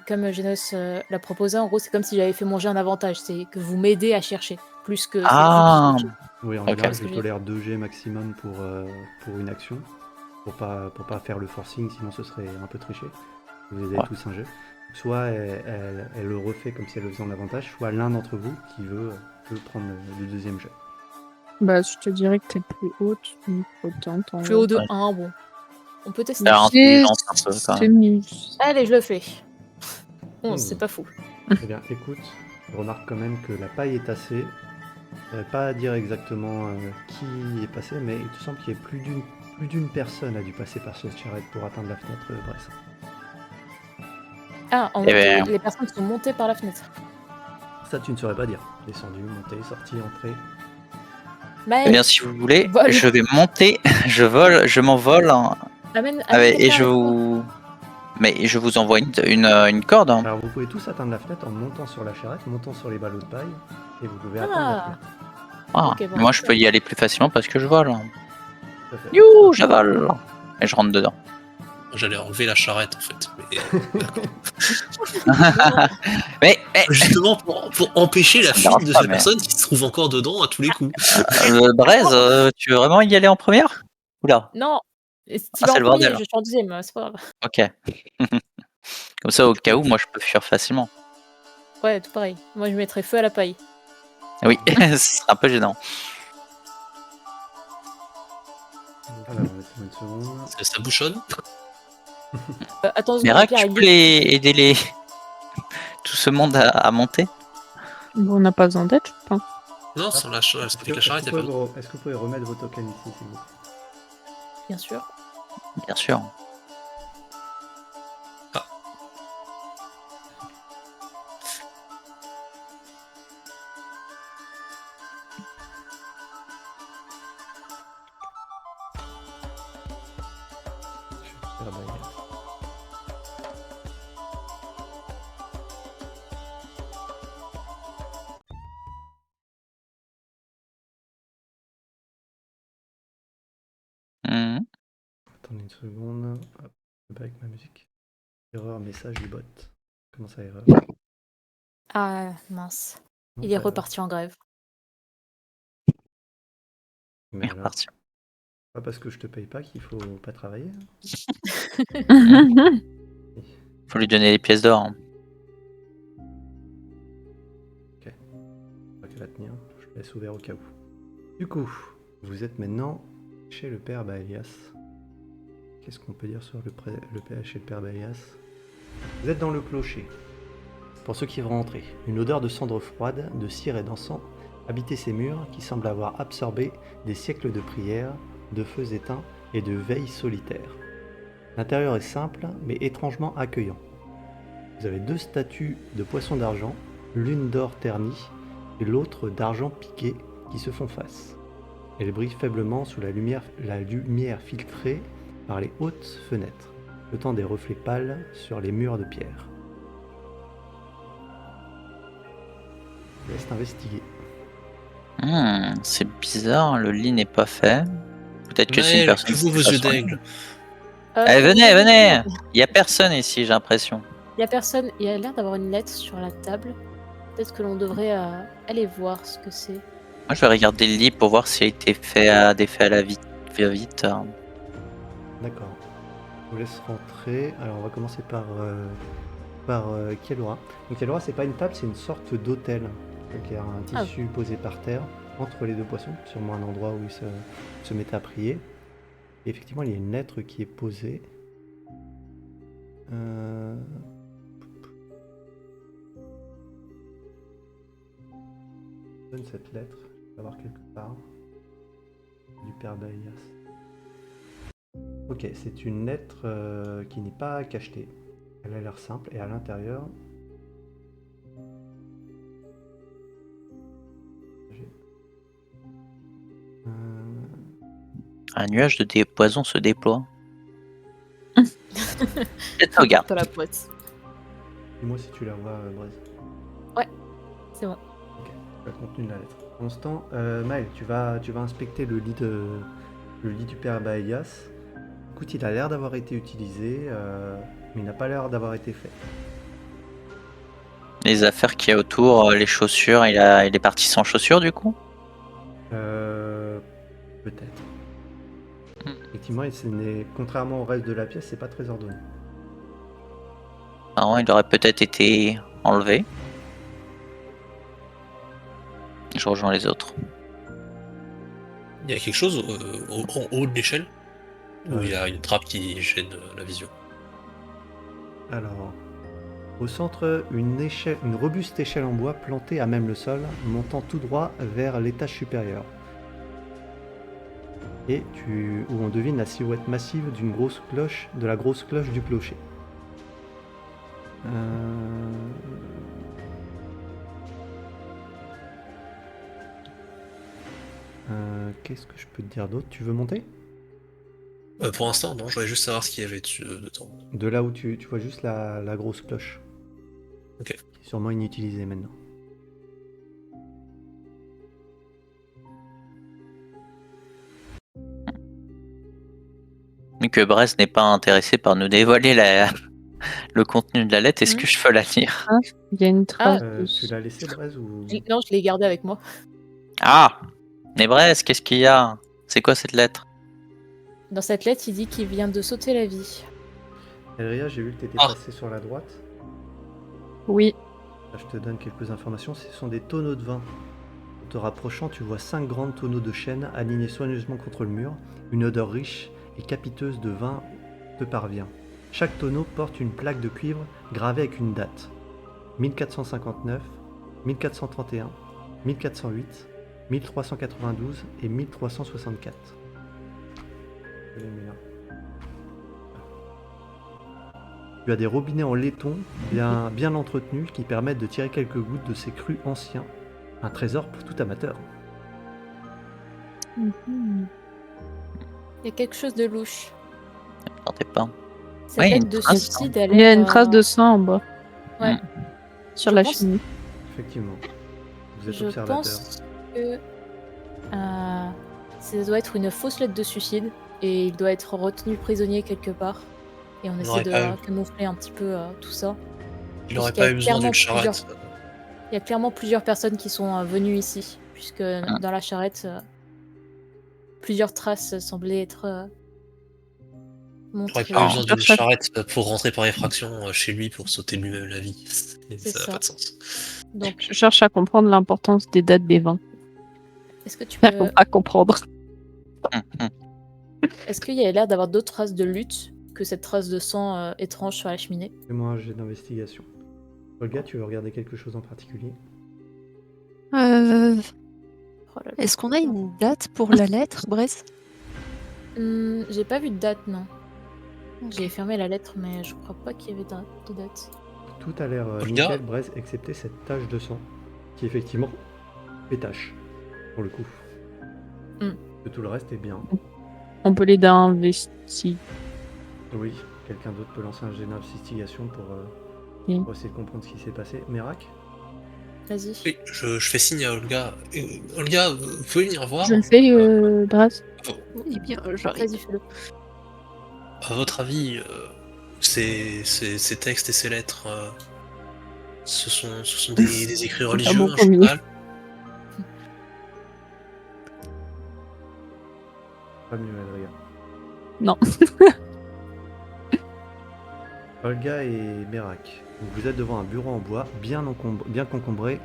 comme Genos l'a proposé, en gros, c'est comme si j'avais fait manger un avantage. C'est que vous m'aidez à chercher, plus que c'est Ah. vous qui cherchez. Oui, en Ok. général, Parce je que tolère 2 G maximum pour une action. Pour pas faire le forcing, sinon ce serait un peu triché. Vous avez Ouais. tous un jet. Soit elle le refait comme si elle le faisait en avantage, soit l'un d'entre vous qui veut prendre le deuxième jet. Bah, je te dirais que t'es plus haute, donc potente. Plus haut de Ouais. 1, bon. On peut tester. Alors, intelligence un peu, quand C'est même. mieux. Allez, je le fais. Bon, Hmm. c'est pas fou. Eh bien, écoute, je remarque quand même que la paille est tassée. Je ne pas à dire exactement qui est passé, mais il te semble qu'il y ait plus d'une personne a dû passer par cette charrette pour atteindre la fenêtre Bresse. Ah, Eh ben. les personnes sont montées par la fenêtre. Ça, tu ne saurais pas dire. Descendu, monté, sorti, entré. Mais Eh bien, si vous voulez, Vole. je vais monter, je m'envole, hein, amène et quelqu'un je avec toi. vous... Mais je vous envoie une corde. Hein. Alors, vous pouvez tous atteindre la fenêtre en montant sur la charrette, montant sur les ballots de paille, et vous pouvez atteindre la Ah, fenêtre. Ah, ok, bon, moi, je peux y aller plus facilement parce que je vole. Hein. Tout à fait. Youhou, je vole. Et je rentre dedans. J'allais enlever la charrette en fait. Mais Justement pour empêcher la Ça me fuite dérange de pas, cette mais- personne qui se trouve encore dedans à tous les coups. Braise, tu veux vraiment y aller en première? Oula, non. Et si tu Ah, vas c'est en le premier, bordel. je suis en deuxième, c'est pas grave. ok. Comme ça, au cas où, moi, je peux fuir facilement. Ouais, tout pareil. Moi, je mettrais feu à la paille. Oui, ce sera un peu gênant. Alors, laissez-moi une seconde. Ça bouchonne. Attends, Mais Rack, tu peux aider tout ce monde à monter? Bon, on n'a pas besoin d'aide, je pense. Non, sans la charrette, avec la charrette, il y a pas besoin. Est-ce que vous pouvez remettre vos tokens ici, s'il vous plaît? Bien sûr. Bien sûr. Ah, bah, yes. Mhm. Attendez une seconde. Hop, je vais pas avec ma musique. Erreur, message du bot. Comment ça, erreur? Ah, mince. Non, Il est pas reparti en grève. Mais Il est alors, reparti. pas parce que je te paye pas qu'il faut pas travailler. Faut lui donner les pièces d'or. Hein. Pas qu'elle va tenir. Je le laisse ouvert au cas où. Du coup, vous êtes maintenant chez le père Baelias. Qu'est-ce qu'on peut dire sur chez le père Baelias? Vous êtes dans le clocher. Pour ceux qui vont rentrer, une odeur de cendre froide, de cire et d'encens habitait ces murs qui semblent avoir absorbé des siècles de prières, de feux éteints et de veilles solitaires. L'intérieur est simple mais étrangement accueillant. Vous avez 2 statues de poissons d'argent, l'une d'or terni et l'autre d'argent piqué qui se font face. Elles brillent faiblement sous la lumière filtrée par les hautes fenêtres, jetant des reflets pâles sur les murs de pierre. Je vous laisse investiguer. C'est bizarre, le lit n'est pas fait. Peut-être que c'est une Ouais, personne. ouvrez vos qui yeux passe sur le d'aigle. lit. Venez! Il y a personne ici, j'ai l'impression. Il y a personne. Il y a l'air d'avoir une lettre sur la table. Peut-être que l'on devrait aller voir ce que c'est. Moi, je vais regarder le lit pour voir s'il a été fait à la vite. D'accord. Je vous laisse rentrer. Alors on va commencer par Kielora. Donc Kielora, c'est pas une table, c'est une sorte d'autel. Donc il y a un tissu posé par terre entre les 2 poissons, sûrement un endroit où ils se mettaient à prier. Et effectivement, il y a une lettre qui est posée. donne cette lettre. Je vais voir quelque part. Du père Baïas. Ok, c'est une lettre qui n'est pas cachetée. Elle a l'air simple et à l'intérieur. Un nuage de poison se déploie. Peut-être regarde. Dans la boîte. Dis-moi si tu la vois, Braise. C'est bon. Le contenu de la lettre. Pendant ce temps, Maël, tu vas inspecter le lit du père Baïas. Écoute, il a l'air d'avoir été utilisé, mais il n'a pas l'air d'avoir été fait. Les affaires qu'il y a autour, les chaussures, il est parti sans chaussures du coup? Peut-être. Effectivement, contrairement au reste de la pièce, c'est pas très ordonné. Non, il aurait peut-être été enlevé. Je rejoins les autres. Il y a quelque chose en haut de l'échelle où Ouais. il y a une trappe qui gêne la vision. Alors, au centre, une robuste échelle en bois plantée à même le sol, montant tout droit vers l'étage supérieur. Et où on devine la silhouette massive de la grosse cloche du clocher. Qu'est-ce que je peux te dire d'autre? Tu veux monter? Pour l'instant, non, je voudrais juste savoir ce qu'il y avait dessus dedans. De là où tu vois juste la grosse cloche. Ok. Qui est sûrement inutilisée maintenant. Vu que Brest n'est pas intéressé par nous dévoiler le contenu de la lettre, est-ce que je peux la lire? Il y a une trace Tu l'as laissé, Braise, ou... Non, je l'ai gardé avec moi. Ah! Mais Brest, qu'est-ce qu'il y a? C'est quoi cette lettre? Dans cette lettre, il dit qu'il vient de sauter la vie. Elria, j'ai vu que tu étais Ah. passé sur la droite. Oui. Là, je te donne quelques informations. Ce sont des tonneaux de vin. En te rapprochant, tu vois 5 grands tonneaux de chêne alignés soigneusement contre le mur. Une odeur riche et capiteuse de vin te parvient. Chaque tonneau porte une plaque de cuivre gravée avec une date. 1459, 1431, 1408, 1392 et 1364. Je les mets là. Tu as des robinets en laiton bien entretenus qui permettent de tirer quelques gouttes de ces crus anciens. Un trésor pour tout amateur. Il y a quelque chose de louche. Attendez pas. Cette Ouais, lettre une de trace, suicide, Il y a une trace de sang en bas. Ouais. Sur Je la pense- cheminée. Effectivement. Vous êtes Je observateur. pense que ça doit être une fausse lettre de suicide et il doit être retenu prisonnier quelque part. Et on essaie aurait de pas eu. camoufler un petit peu tout ça. Il aurait Parce qu'il y pas a eu besoin clairement d'une charrette. Il y a clairement plusieurs personnes qui sont venues ici, puisque dans la charrette, plusieurs traces semblaient être Il aurait montrées. pas eu besoin d'une Sur chaque- charrette pour rentrer par effraction chez lui pour sauter lui-même la vie. C'est Ça n'a ça. pas de sens. Donc, Je cherche à comprendre l'importance des dates des vins. est-ce que tu Il peux... faut pas comprendre. Est-ce qu'il y a l'air d'avoir d'autres traces de lutte que cette trace de sang étrange sur la cheminée? Fais-moi un jet d'investigation. Olga, tu veux regarder quelque chose en particulier? Oh là là. Est-ce qu'on a une date pour la lettre, Brest? J'ai pas vu de date, non. Ok. J'ai fermé la lettre, mais je crois pas qu'il y avait de date. Tout a l'air Olga nickel, Braise, excepté cette tache de sang, qui effectivement fait tache, pour le coup. Que tout le reste est bien. On peut l'aider à investiguer. Oui, quelqu'un d'autre peut lancer un jet d'investigation pour Oui. essayer de comprendre ce qui s'est passé. Merak? Vas-y. Oui, je fais signe à Olga. Olga, vous pouvez venir voir? Je le fais, Braz. Eh bien, j'arrive. Vas-y, fais-le. À votre avis, ces textes et ces lettres, ce sont des écrits religieux, bon un premier. journal? Pas mieux, Adrien. Non. Olga et Merak, vous êtes devant un bureau en bois bien qu'encombré.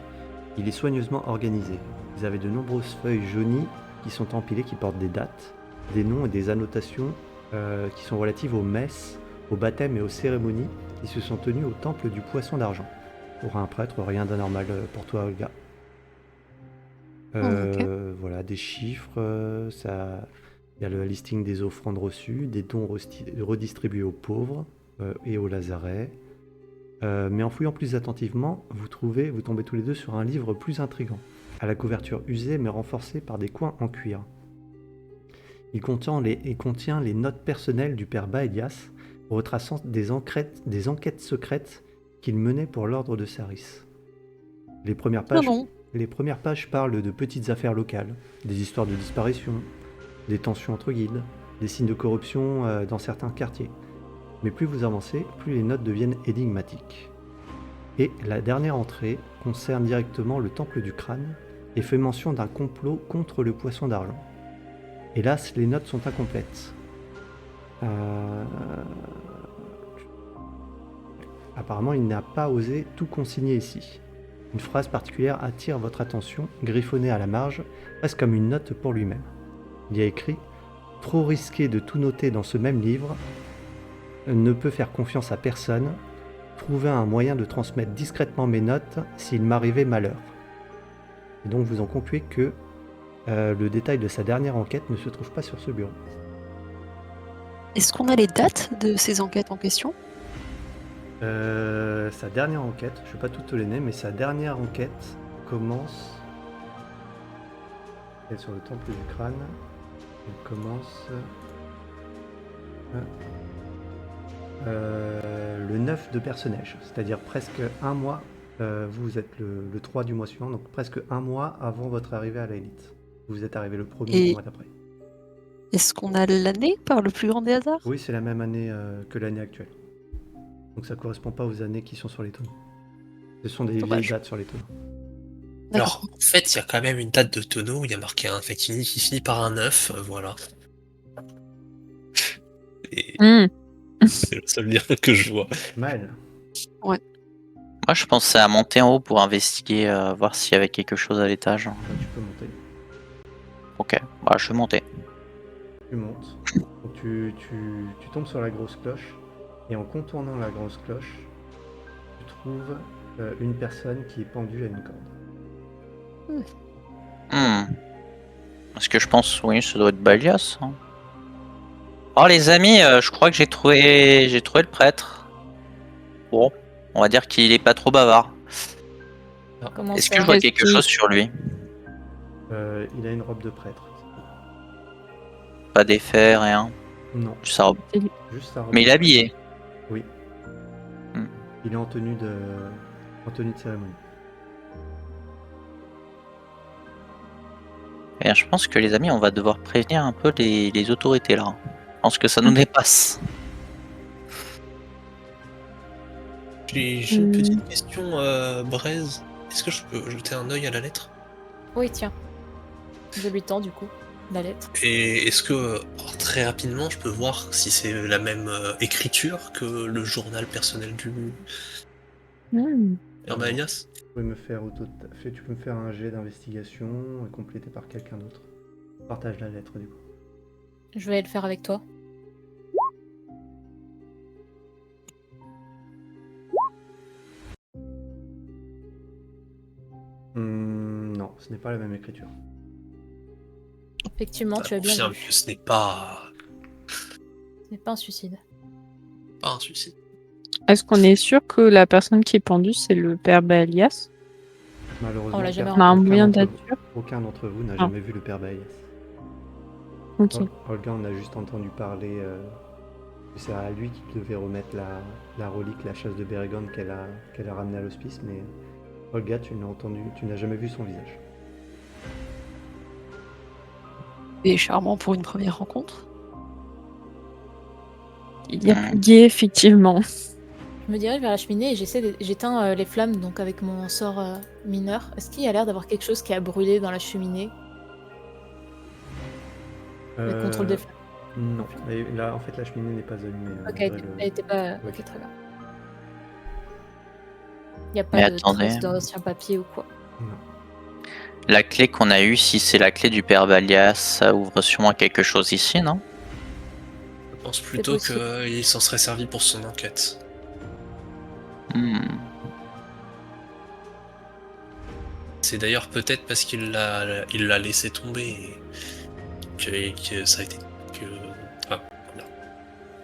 Il est soigneusement organisé. Vous avez de nombreuses feuilles jaunies qui sont empilées, qui portent des dates, des noms et des annotations qui sont relatives aux messes, aux baptêmes et aux cérémonies qui se sont tenues au temple du Poisson d'Argent. Pour un prêtre, rien d'anormal pour toi, Olga. Voilà, des chiffres, il y a le listing des offrandes reçues, des dons redistribués aux pauvres et aux lazarets. Mais en fouillant plus attentivement, vous tombez tous les deux sur un livre plus intrigant, à la couverture usée mais renforcée par des coins en cuir. Il contient les notes personnelles du père Baelias, retraçant des enquêtes secrètes qu'il menait pour l'ordre de Saris. Les premières pages parlent de petites affaires locales, des histoires de disparition, des tensions entre guildes, des signes de corruption dans certains quartiers. Mais plus vous avancez, plus les notes deviennent énigmatiques. Et la dernière entrée concerne directement le temple du crâne et fait mention d'un complot contre le poisson d'argent. Hélas, les notes sont incomplètes. Apparemment, il n'a pas osé tout consigner ici. Une phrase particulière attire votre attention, griffonnée à la marge, presque comme une note pour lui-même. Il y a écrit « Trop risqué de tout noter dans ce même livre, ne peut faire confiance à personne, trouver un moyen de transmettre discrètement mes notes s'il m'arrivait malheur. » Et donc vous en concluez que le détail de sa dernière enquête ne se trouve pas sur ce bureau. Est-ce qu'on a les dates de ces enquêtes en question? Sa dernière enquête, je ne vais pas toutes les donner, mais sa dernière enquête commence... Elle est sur le temple du crâne. Elle commence... le 9 de Personnage, c'est-à-dire presque un mois. Vous êtes le 3 du mois suivant, donc presque un mois avant votre arrivée à l'élite. Vous êtes arrivé le premier du mois d'après. Est-ce qu'on a l'année par le plus grand des hasards? Oui, c'est la même année que l'année actuelle. Donc ça correspond pas aux années qui sont sur les tonneaux. Ce sont des vieilles dates sur les tonneaux. Alors, en fait, il y a quand même une date de tonneau où il y a marqué un fait qui finit par un 9, voilà. Et c'est le seul lien que je vois. Mal. Moi, je pensais à monter en haut pour investiguer, voir s'il y avait quelque chose à l'étage. Tu peux monter. Ok, bah je vais monter. Tu montes. Donc tu tombes sur la grosse cloche. Et en contournant la grosse cloche, tu trouves une personne qui est pendue à une corde. Est-ce que je pense, oui, ça doit être Balias. Hein. Oh les amis, je crois que j'ai trouvé le prêtre. Bon, on va dire qu'il est pas trop bavard. Est-ce que je vois quelque chose sur lui? Il a une robe de prêtre. Pas d'effet, rien. Non. Juste sa robe. Juste sa robe. Mais il est habillé. Oui. Il est en tenue de cérémonie. Et je pense que les amis, on va devoir prévenir un peu les autorités là. Je pense que ça nous dépasse. J'ai une petite question, Braise. Est-ce que je peux jeter un œil à la lettre? Oui, tiens. Je lui tends du coup la lettre. Et est-ce que, très rapidement, je peux voir si c'est la même écriture que le journal personnel du Père Baelias? Tu peux me faire un jet d'investigation complété par quelqu'un d'autre. Partage la lettre du coup. Je vais le faire avec toi. Non, ce n'est pas la même écriture. Effectivement, tu as bien confirme vu. que ce n'est pas Ce n'est pas un suicide. un suicide. Est-ce qu'on est sûr que la personne qui est pendue, c'est le père Baelias? Malheureusement, On l'a jamais On a un rencontré. moyen d'être sûr? aucun d'entre vous n'a jamais vu le père Baelias. Ok. Olga, on a juste entendu parler que c'est à lui qui devait remettre la relique, la chasse de Bérégonde qu'elle a ramenée à l'hospice, mais Olga, tu n'as jamais vu son visage. Il est charmant pour une première rencontre. Il y a gay, effectivement. Je me dirige vers la cheminée et j'éteins les flammes donc avec mon sort mineur. Est-ce qu'il y a l'air d'avoir quelque chose qui a brûlé dans la cheminée? Le contrôle des flammes. Non, et là en fait la cheminée n'est pas allumée. Ok, elle était pas. Oui. Ok, très bien. Il n'y a Mais pas de attendez. trace d'ancien papier ou quoi. Non. La clé qu'on a eue, si c'est la clé du Père Balias, ça ouvre sûrement quelque chose ici, non? Je pense plutôt possible. qu'il s'en serait servi pour son enquête. C'est d'ailleurs peut-être parce qu'il l'a laissé tomber que ça a été enfin, voilà,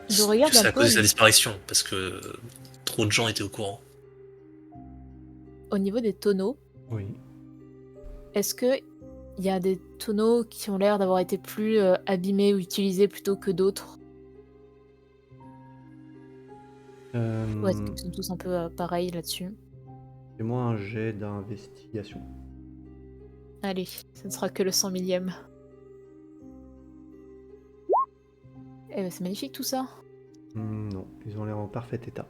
Je que regarde ça un a peu causé sa disparition parce que trop de gens étaient au courant. au niveau des tonneaux. Oui. Est-ce que il y a des tonneaux qui ont l'air d'avoir été plus abîmés ou utilisés plutôt que d'autres? Ou est-ce qu'ils sont tous un peu pareils là-dessus? Fais-moi un jet d'investigation. Allez, ce ne sera que le 100 millième. Eh ben, c'est magnifique tout ça. Non, ils ont l'air en parfait état.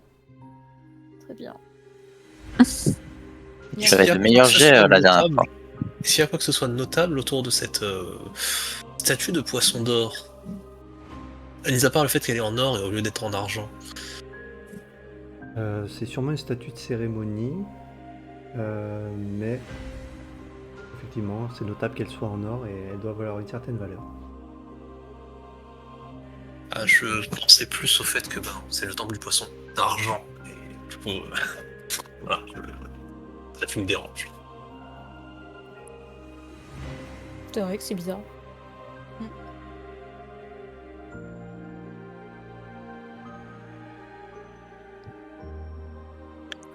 Très bien. J'avais de meilleurs jets la dernière fois. S'il y a quoi que ce soit de notable autour de cette statue de poisson d'or, mis à part le fait qu'elle est en or et au lieu d'être en argent. C'est sûrement une statue de cérémonie, mais effectivement, c'est notable qu'elle soit en or et elle doit avoir une certaine valeur. Ah, je pensais plus au fait que c'est le temple du poisson d'argent. Et du coup, voilà, ça me dérange. C'est vrai que c'est bizarre.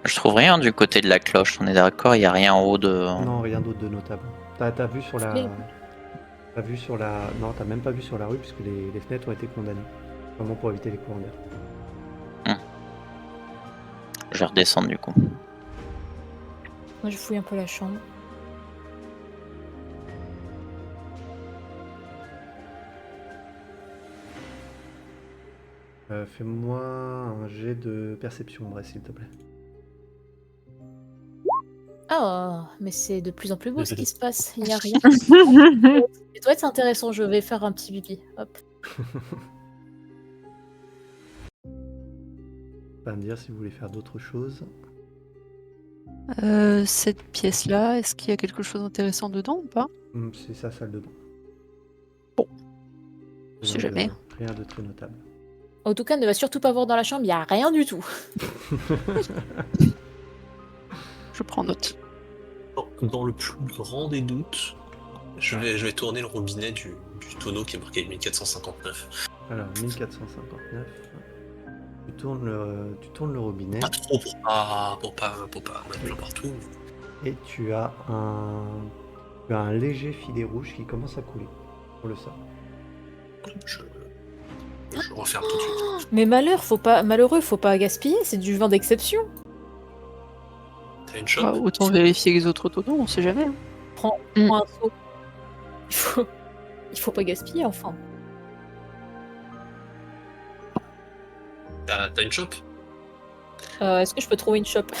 Je trouve rien du côté de la cloche, on est d'accord, il n'y a rien en haut de. Non, rien d'autre de notable. T'as vu sur la... Oui. T'as vu sur la... Non, t'as même pas vu sur la rue puisque les fenêtres ont été condamnées. Vraiment pour éviter les courants d'air. Je vais redescendre du coup. Moi, je fouille un peu la chambre. Fais-moi un jet de perception, Brett, s'il te plaît. Ah, mais c'est de plus en plus beau ce qui se passe. Il n'y a rien. Ça doit être intéressant. Je vais faire un petit pipi. Hop. Pas me dire si vous voulez faire d'autres choses. Cette pièce-là, est-ce qu'il y a quelque chose d'intéressant dedans ou pas? C'est sa salle de bain. Bon. Rien Si de- jamais. Rien de très notable. En tout cas, ne va surtout pas voir dans la chambre. Il n'y a rien du tout. Je prends note. Dans le plus grand des doutes, je vais tourner le robinet du tonneau qui est marqué 1459. Alors, 1459. Tu tournes le robinet Pas trop pour pas mettre plein partout. et tu as un léger filet rouge qui commence à couler sur le sol. Je referme tout de suite. Mais malheureux, faut pas gaspiller. C'est du vin d'exception. T'as une chope? Bah, autant vérifier les autres tonneaux, on sait jamais. Hein. Prends un seau. Il faut pas gaspiller, enfin. T'as une chope? Est-ce que je peux trouver une chope?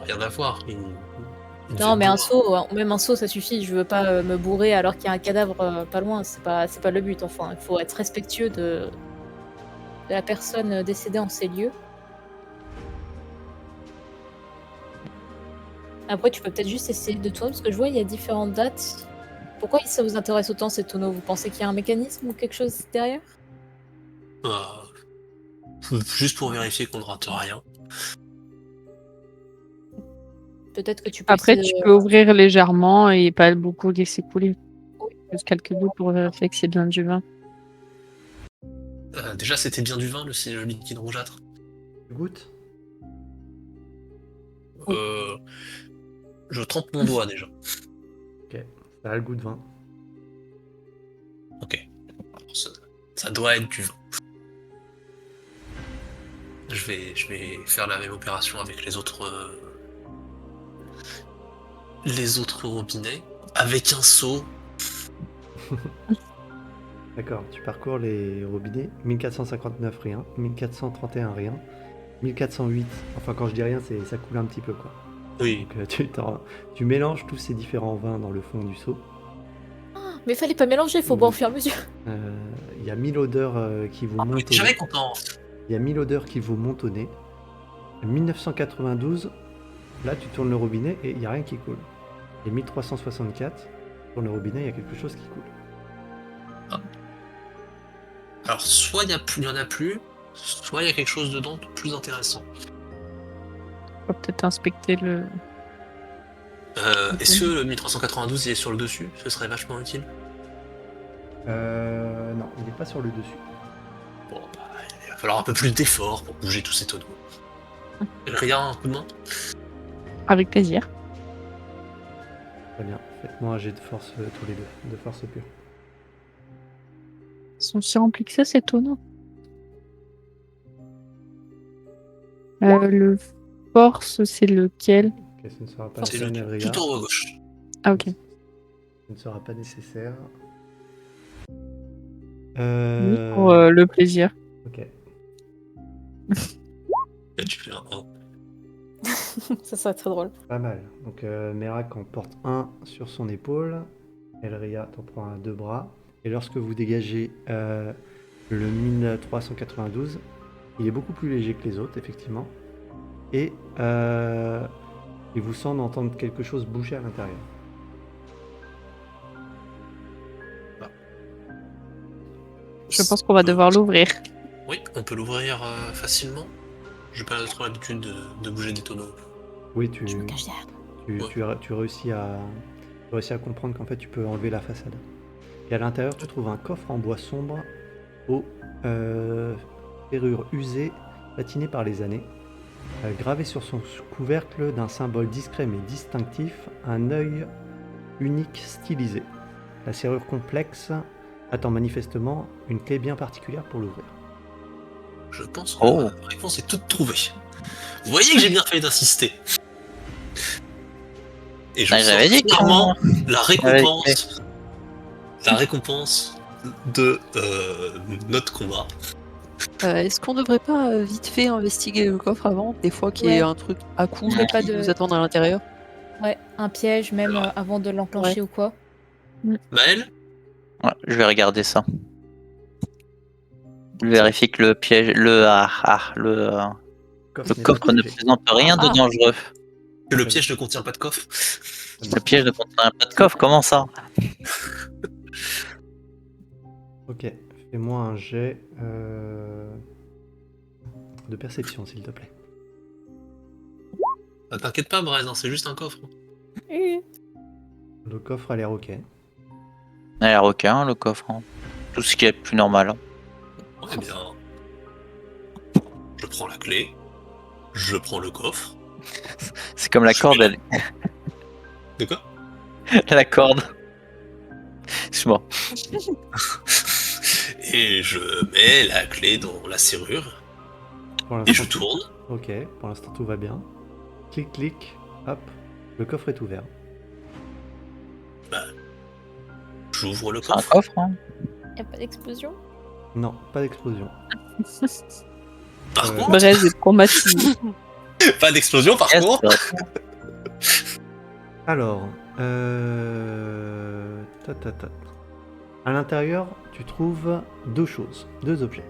Rien à voir. Non, mais un seau, même un seau, ça suffit. Je veux pas me bourrer alors qu'il y a un cadavre pas loin. C'est pas le but. Enfin, il faut être respectueux de la personne décédée en ces lieux. Après, tu peux peut-être juste essayer de tourner parce que je vois il y a différentes dates. Pourquoi ça vous intéresse autant ces tonneaux? Vous pensez qu'il y a un mécanisme ou quelque chose derrière? Juste pour vérifier qu'on ne rate rien. Peut-être que tu peux Après, essayer tu de- peux ouvrir légèrement et pas beaucoup laisser couler. Oui. Juste quelques gouttes pour vérifier que c'est bien du vin. Déjà, c'était bien du vin, le liquide rougeâtre. Tu goûtes? Je trempe mon doigt déjà. Ok, ça a le goût de vin. Ok. Alors, ça doit être du vin. Je vais faire la même opération avec les autres robinets. Avec un seau. D'accord, tu parcours les robinets. 1459 rien, 1431 rien, 1408. Enfin, quand je dis rien, ça coule un petit peu quoi. Oui. Donc tu mélanges tous ces différents vins dans le fond du seau. Mais fallait pas mélanger, faut boire au fur et à mesure. Il y a 1000 odeurs qui vous montent au Jamais nez. content. Il y a 1000 odeurs qui vous montent au nez. 1992, là tu tournes le robinet et il n'y a rien qui coule. Et 1364, tu tournes le robinet, il y a quelque chose qui coule. Alors, soit il y en a plus, soit il y a quelque chose dedans de plus intéressant. Faut peut-être inspecter le. Est-ce que le 1392 il est sur le dessus? Ce serait vachement utile. Non, il n'est pas sur le dessus. Bon, bah, il va falloir un peu plus d'effort pour bouger tous ces tonneaux. Rien, un coup de main? Avec plaisir. Très bien. Faites-moi un jet de force tous les deux, de force pure. Ils sont si remplis que ça, c'est étonnant. Le force, c'est lequel? Ok, ce ne sera pas C'est ça, le Nelria. tout en haut à gauche. Ah, ok. Ce ne sera pas nécessaire. Oui, pour le plaisir. Ok. Là, tu fais un 1. Ça serait très drôle. Pas mal. Donc Merak en porte un sur son épaule. Elria t'en prend à deux bras. Et lorsque vous dégagez le 1392, il est beaucoup plus léger que les autres, effectivement. Et il vous semble entendre quelque chose bouger à l'intérieur. Je pense qu'on va devoir l'ouvrir. Oui, on peut l'ouvrir facilement. J'ai pas trop l'habitude de bouger des tonneaux. Oui, tu, Je me cache derrière. tu réussis à comprendre qu'en fait tu peux enlever la façade. Et à l'intérieur, tu trouves un coffre en bois sombre aux ferrures usées, patinées par les années. Gravé sur son couvercle d'un symbole discret mais distinctif, un œil unique stylisé. La serrure complexe attend manifestement une clé bien particulière pour l'ouvrir. Je pense que Oh. la réponse est toute trouvée. Vous voyez que j'ai bien fait d'insister. Et je Bah, sens j'avais dit clairement qu'on- la récompense de notre combat. Est-ce qu'on devrait pas vite fait investiguer le coffre avant? Des fois qu'il y ait Ouais. un truc à coup Il y a pas qui de- nous attend à l'intérieur. Ouais, un piège même avant de l'enclencher ou quoi. Maël? Ouais, je vais regarder ça. Je vérifie que le piège, le Coffre n'est pas coffre ne piégé. présente rien de dangereux. Que le piège ne contient pas de coffre. Le piège ne contient pas de coffre, comment ça? Ok, fais-moi un jet de perception, s'il te plaît. Ah, t'inquiète pas, Braise, hein, c'est juste un coffre. Le coffre a l'air ok. Il a l'air ok, hein, le coffre. Hein. Tout ce qui est plus normal. Hein. Eh bien, je prends la clé, je prends le coffre. C'est comme la Je corde, vais De quoi? la corde. Excuse-moi. Et je mets la clé dans la serrure Pour et je l'instant, tourne. ok, pour l'instant tout va bien. Clic, clic, hop, le coffre est ouvert. J'ouvre le C'est un coffre. coffre, hein. Y a pas d'explosion? Non, pas d'explosion. Par Euh, contre, Braise est traumatisé. pas d'explosion par Yes, contre. Alors, à l'intérieur, tu trouves deux choses, deux objets.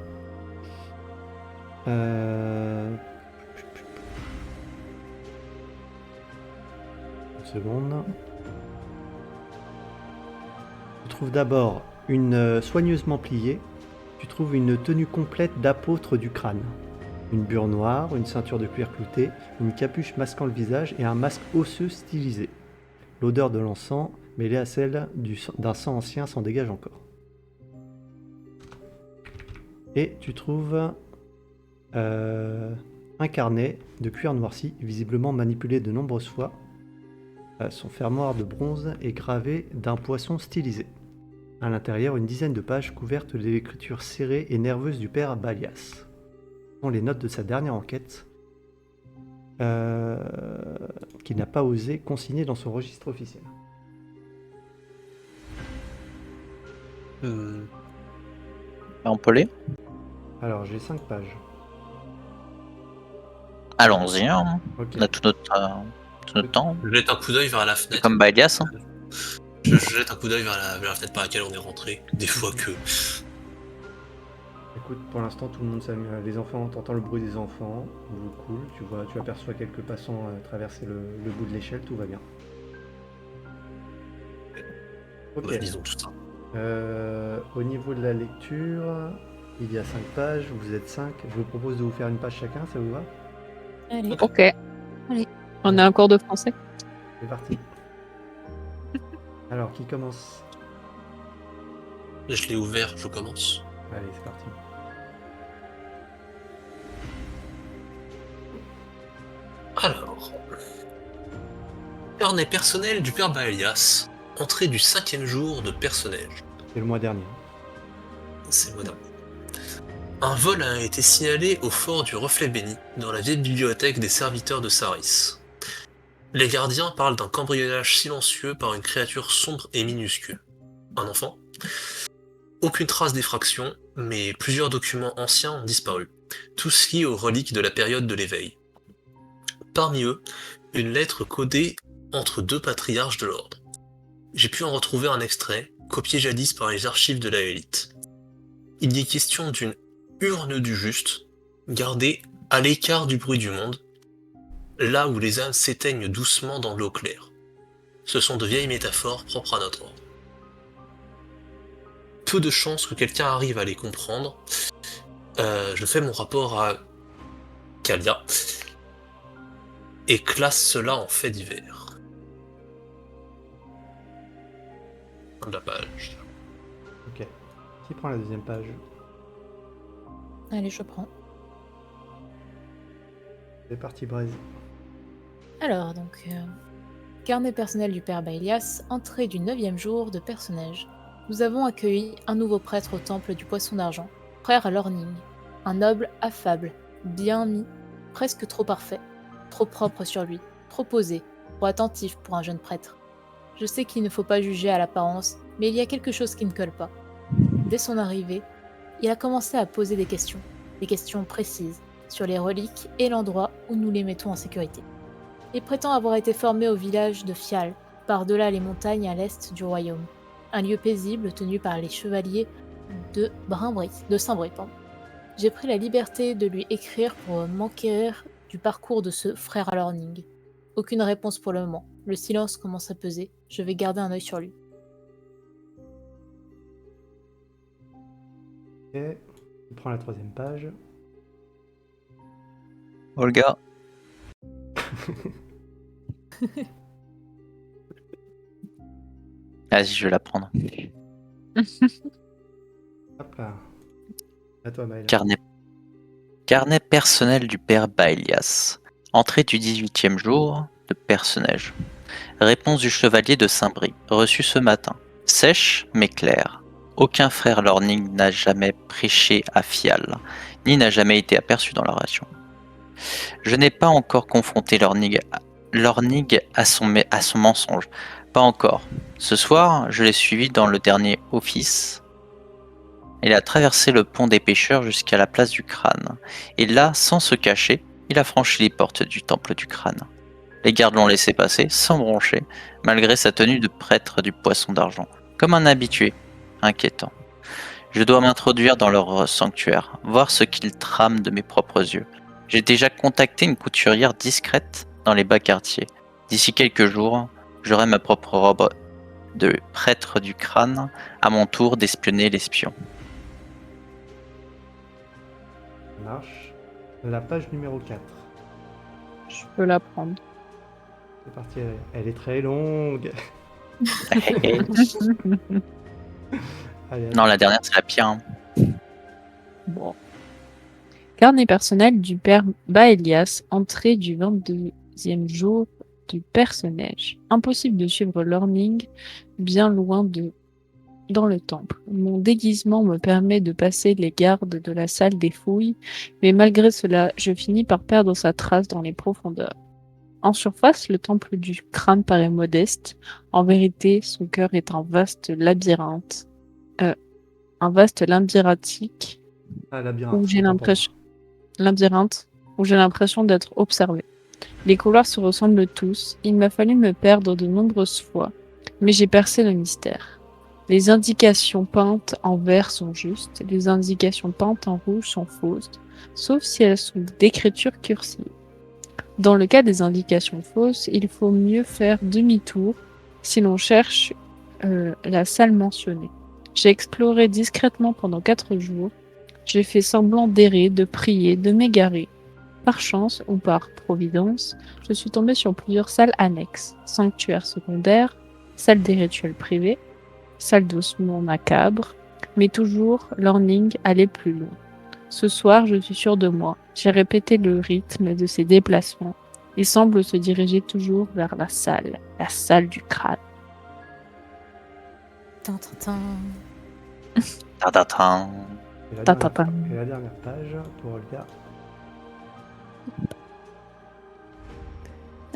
Une seconde. Tu trouves d'abord une soigneusement pliée. Tu trouves une tenue complète d'apôtre du crâne. Une bure noire, une ceinture de cuir clouté, une capuche masquant le visage et un masque osseux stylisé. L'odeur de l'encens, mêlée à celle d'un sang ancien, s'en dégage encore. Et tu trouves un carnet de cuir noirci, visiblement manipulé de nombreuses fois. Son fermoir de bronze est gravé d'un poisson stylisé. À l'intérieur, une dizaine de pages couvertes de l'écriture serrée et nerveuse du père Balias. Ce sont les notes de sa dernière enquête, qu'il n'a pas osé consigner dans son registre officiel. On peut lire? Alors, j'ai 5 pages. Allons-y, hein. Ok. On a tout notre temps. Je jette un coup d'œil vers la C'est fenêtre. comme Balias. Hein. Je jette un coup d'œil vers la fenêtre par laquelle on est rentré. Des fois que. Écoute, pour l'instant, tout le monde s'amuse. Les enfants, t'entends le bruit des enfants. Cool. Tu aperçois quelques passants traverser le bout de l'échelle. Tout va bien. Ok. Ouais, disons tout ça. Au niveau de la lecture, il y a 5 pages. Vous êtes 5. Je vous propose de vous faire une page chacun. Ça vous va? Allez. Ok. Allez. On a un cours de français. C'est parti. Alors, qui commence? Je l'ai ouvert, je commence. Allez, c'est parti. Alors, carnet personnel du père Baelias. Entrée du 5e jour de personnage. C'est le mois dernier. C'est moderne. Un vol a été signalé au fort du Reflet Béni, dans la vieille bibliothèque des serviteurs de Saris. Les gardiens parlent d'un cambriolage silencieux par une créature sombre et minuscule. Un enfant. Aucune trace d'effraction, mais plusieurs documents anciens ont disparu, tous liés aux reliques de la période de l'éveil. Parmi eux, une lettre codée entre deux patriarches de l'ordre. J'ai pu en retrouver un extrait, copié jadis par les archives de la élite. Il y est question d'une urne du juste, gardée à l'écart du bruit du monde, là où les âmes s'éteignent doucement dans l'eau claire. Ce sont de vieilles métaphores propres à notre ordre. Peu de chances que quelqu'un arrive à les comprendre. Je fais mon rapport à Kalia et classe cela en fait divers. Fin de la page. Ok. Qui prend la deuxième page? Allez, je prends. C'est parti, Braise. Alors, donc, carnet personnel du père Baelias, entrée du 9e jour de personnage. Nous avons accueilli un nouveau prêtre au temple du Poisson d'Argent, frère Lorning. Un noble affable, bien mis, presque trop parfait, trop propre sur lui, trop posé, trop attentif pour un jeune prêtre. Je sais qu'il ne faut pas juger à l'apparence, mais il y a quelque chose qui ne colle pas. Dès son arrivée, il a commencé à poser des questions précises, sur les reliques et l'endroit où nous les mettons en sécurité. Il prétend avoir été formé au village de Fial, par-delà les montagnes à l'est du royaume. Un lieu paisible tenu par les chevaliers de Saint-Brie. J'ai pris la liberté de lui écrire pour m'enquérir du parcours de ce frère Lorning. Aucune réponse pour le moment. Le silence commence à peser. Je vais garder un œil sur lui. Ok. On prend la troisième page. Olga. Vas-y, je vais la prendre. Hop là. À toi, Maëla. Carnet personnel du père Baelias. Entrée du 18e jour de personnage. Réponse du chevalier de Saint-Brie, reçue ce matin. Sèche mais claire. Aucun frère Lorning n'a jamais prêché à Fial, ni n'a jamais été aperçu dans la ration. Je n'ai pas encore confronté Lorning à son mensonge. Pas encore. Ce soir, je l'ai suivi dans le dernier office. Il a traversé le pont des pêcheurs jusqu'à la place du crâne. Et là, sans se cacher, il a franchi les portes du temple du crâne. Les gardes l'ont laissé passer, sans broncher, malgré sa tenue de prêtre du Poisson d'Argent, comme un habitué, inquiétant. Je dois m'introduire dans leur sanctuaire, voir ce qu'ils trament de mes propres yeux. J'ai déjà contacté une couturière discrète dans les bas quartiers. D'ici quelques jours, j'aurai ma propre robe de prêtre du crâne, à mon tour d'espionner l'espion. Ça marche. La page numéro 4. Je peux la prendre. C'est parti. Elle est très longue. Allez, Non, la dernière, c'est la pire. Hein. Bon. Carnet personnel du père Baelias, entrée du 22e jour du personnage. Impossible de suivre Lorning bien loin dans le temple. Mon déguisement me permet de passer les gardes de la salle des fouilles, mais malgré cela, je finis par perdre sa trace dans les profondeurs. En surface, le temple du crâne paraît modeste. En vérité, son cœur est un vaste labyrinthe. Labyrinthique labyrinthe. où j'ai l'impression d'être observé. Les couloirs se ressemblent tous. Il m'a fallu me perdre de nombreuses fois, mais j'ai percé le mystère. Les indications peintes en vert sont justes, les indications peintes en rouge sont fausses, sauf si elles sont d'écriture cursive. Dans le cas des indications fausses, il faut mieux faire demi-tour si l'on cherche la salle mentionnée. J'ai exploré discrètement pendant 4 jours. J'ai fait semblant d'errer, de prier, de m'égarer. Par chance ou par providence, je suis tombée sur plusieurs salles annexes, sanctuaires secondaires, salle des rituels privés, salle d'ossements macabre, mais toujours Learning allait plus loin. Ce soir, je suis sûre de moi. J'ai répété le rythme de ses déplacements. Il semble se diriger toujours vers la salle du crâne. Tin, tin, tin. Ta-ta-ta. Et la, Ta-ta-ta. dernière, et la dernière page pour Olga.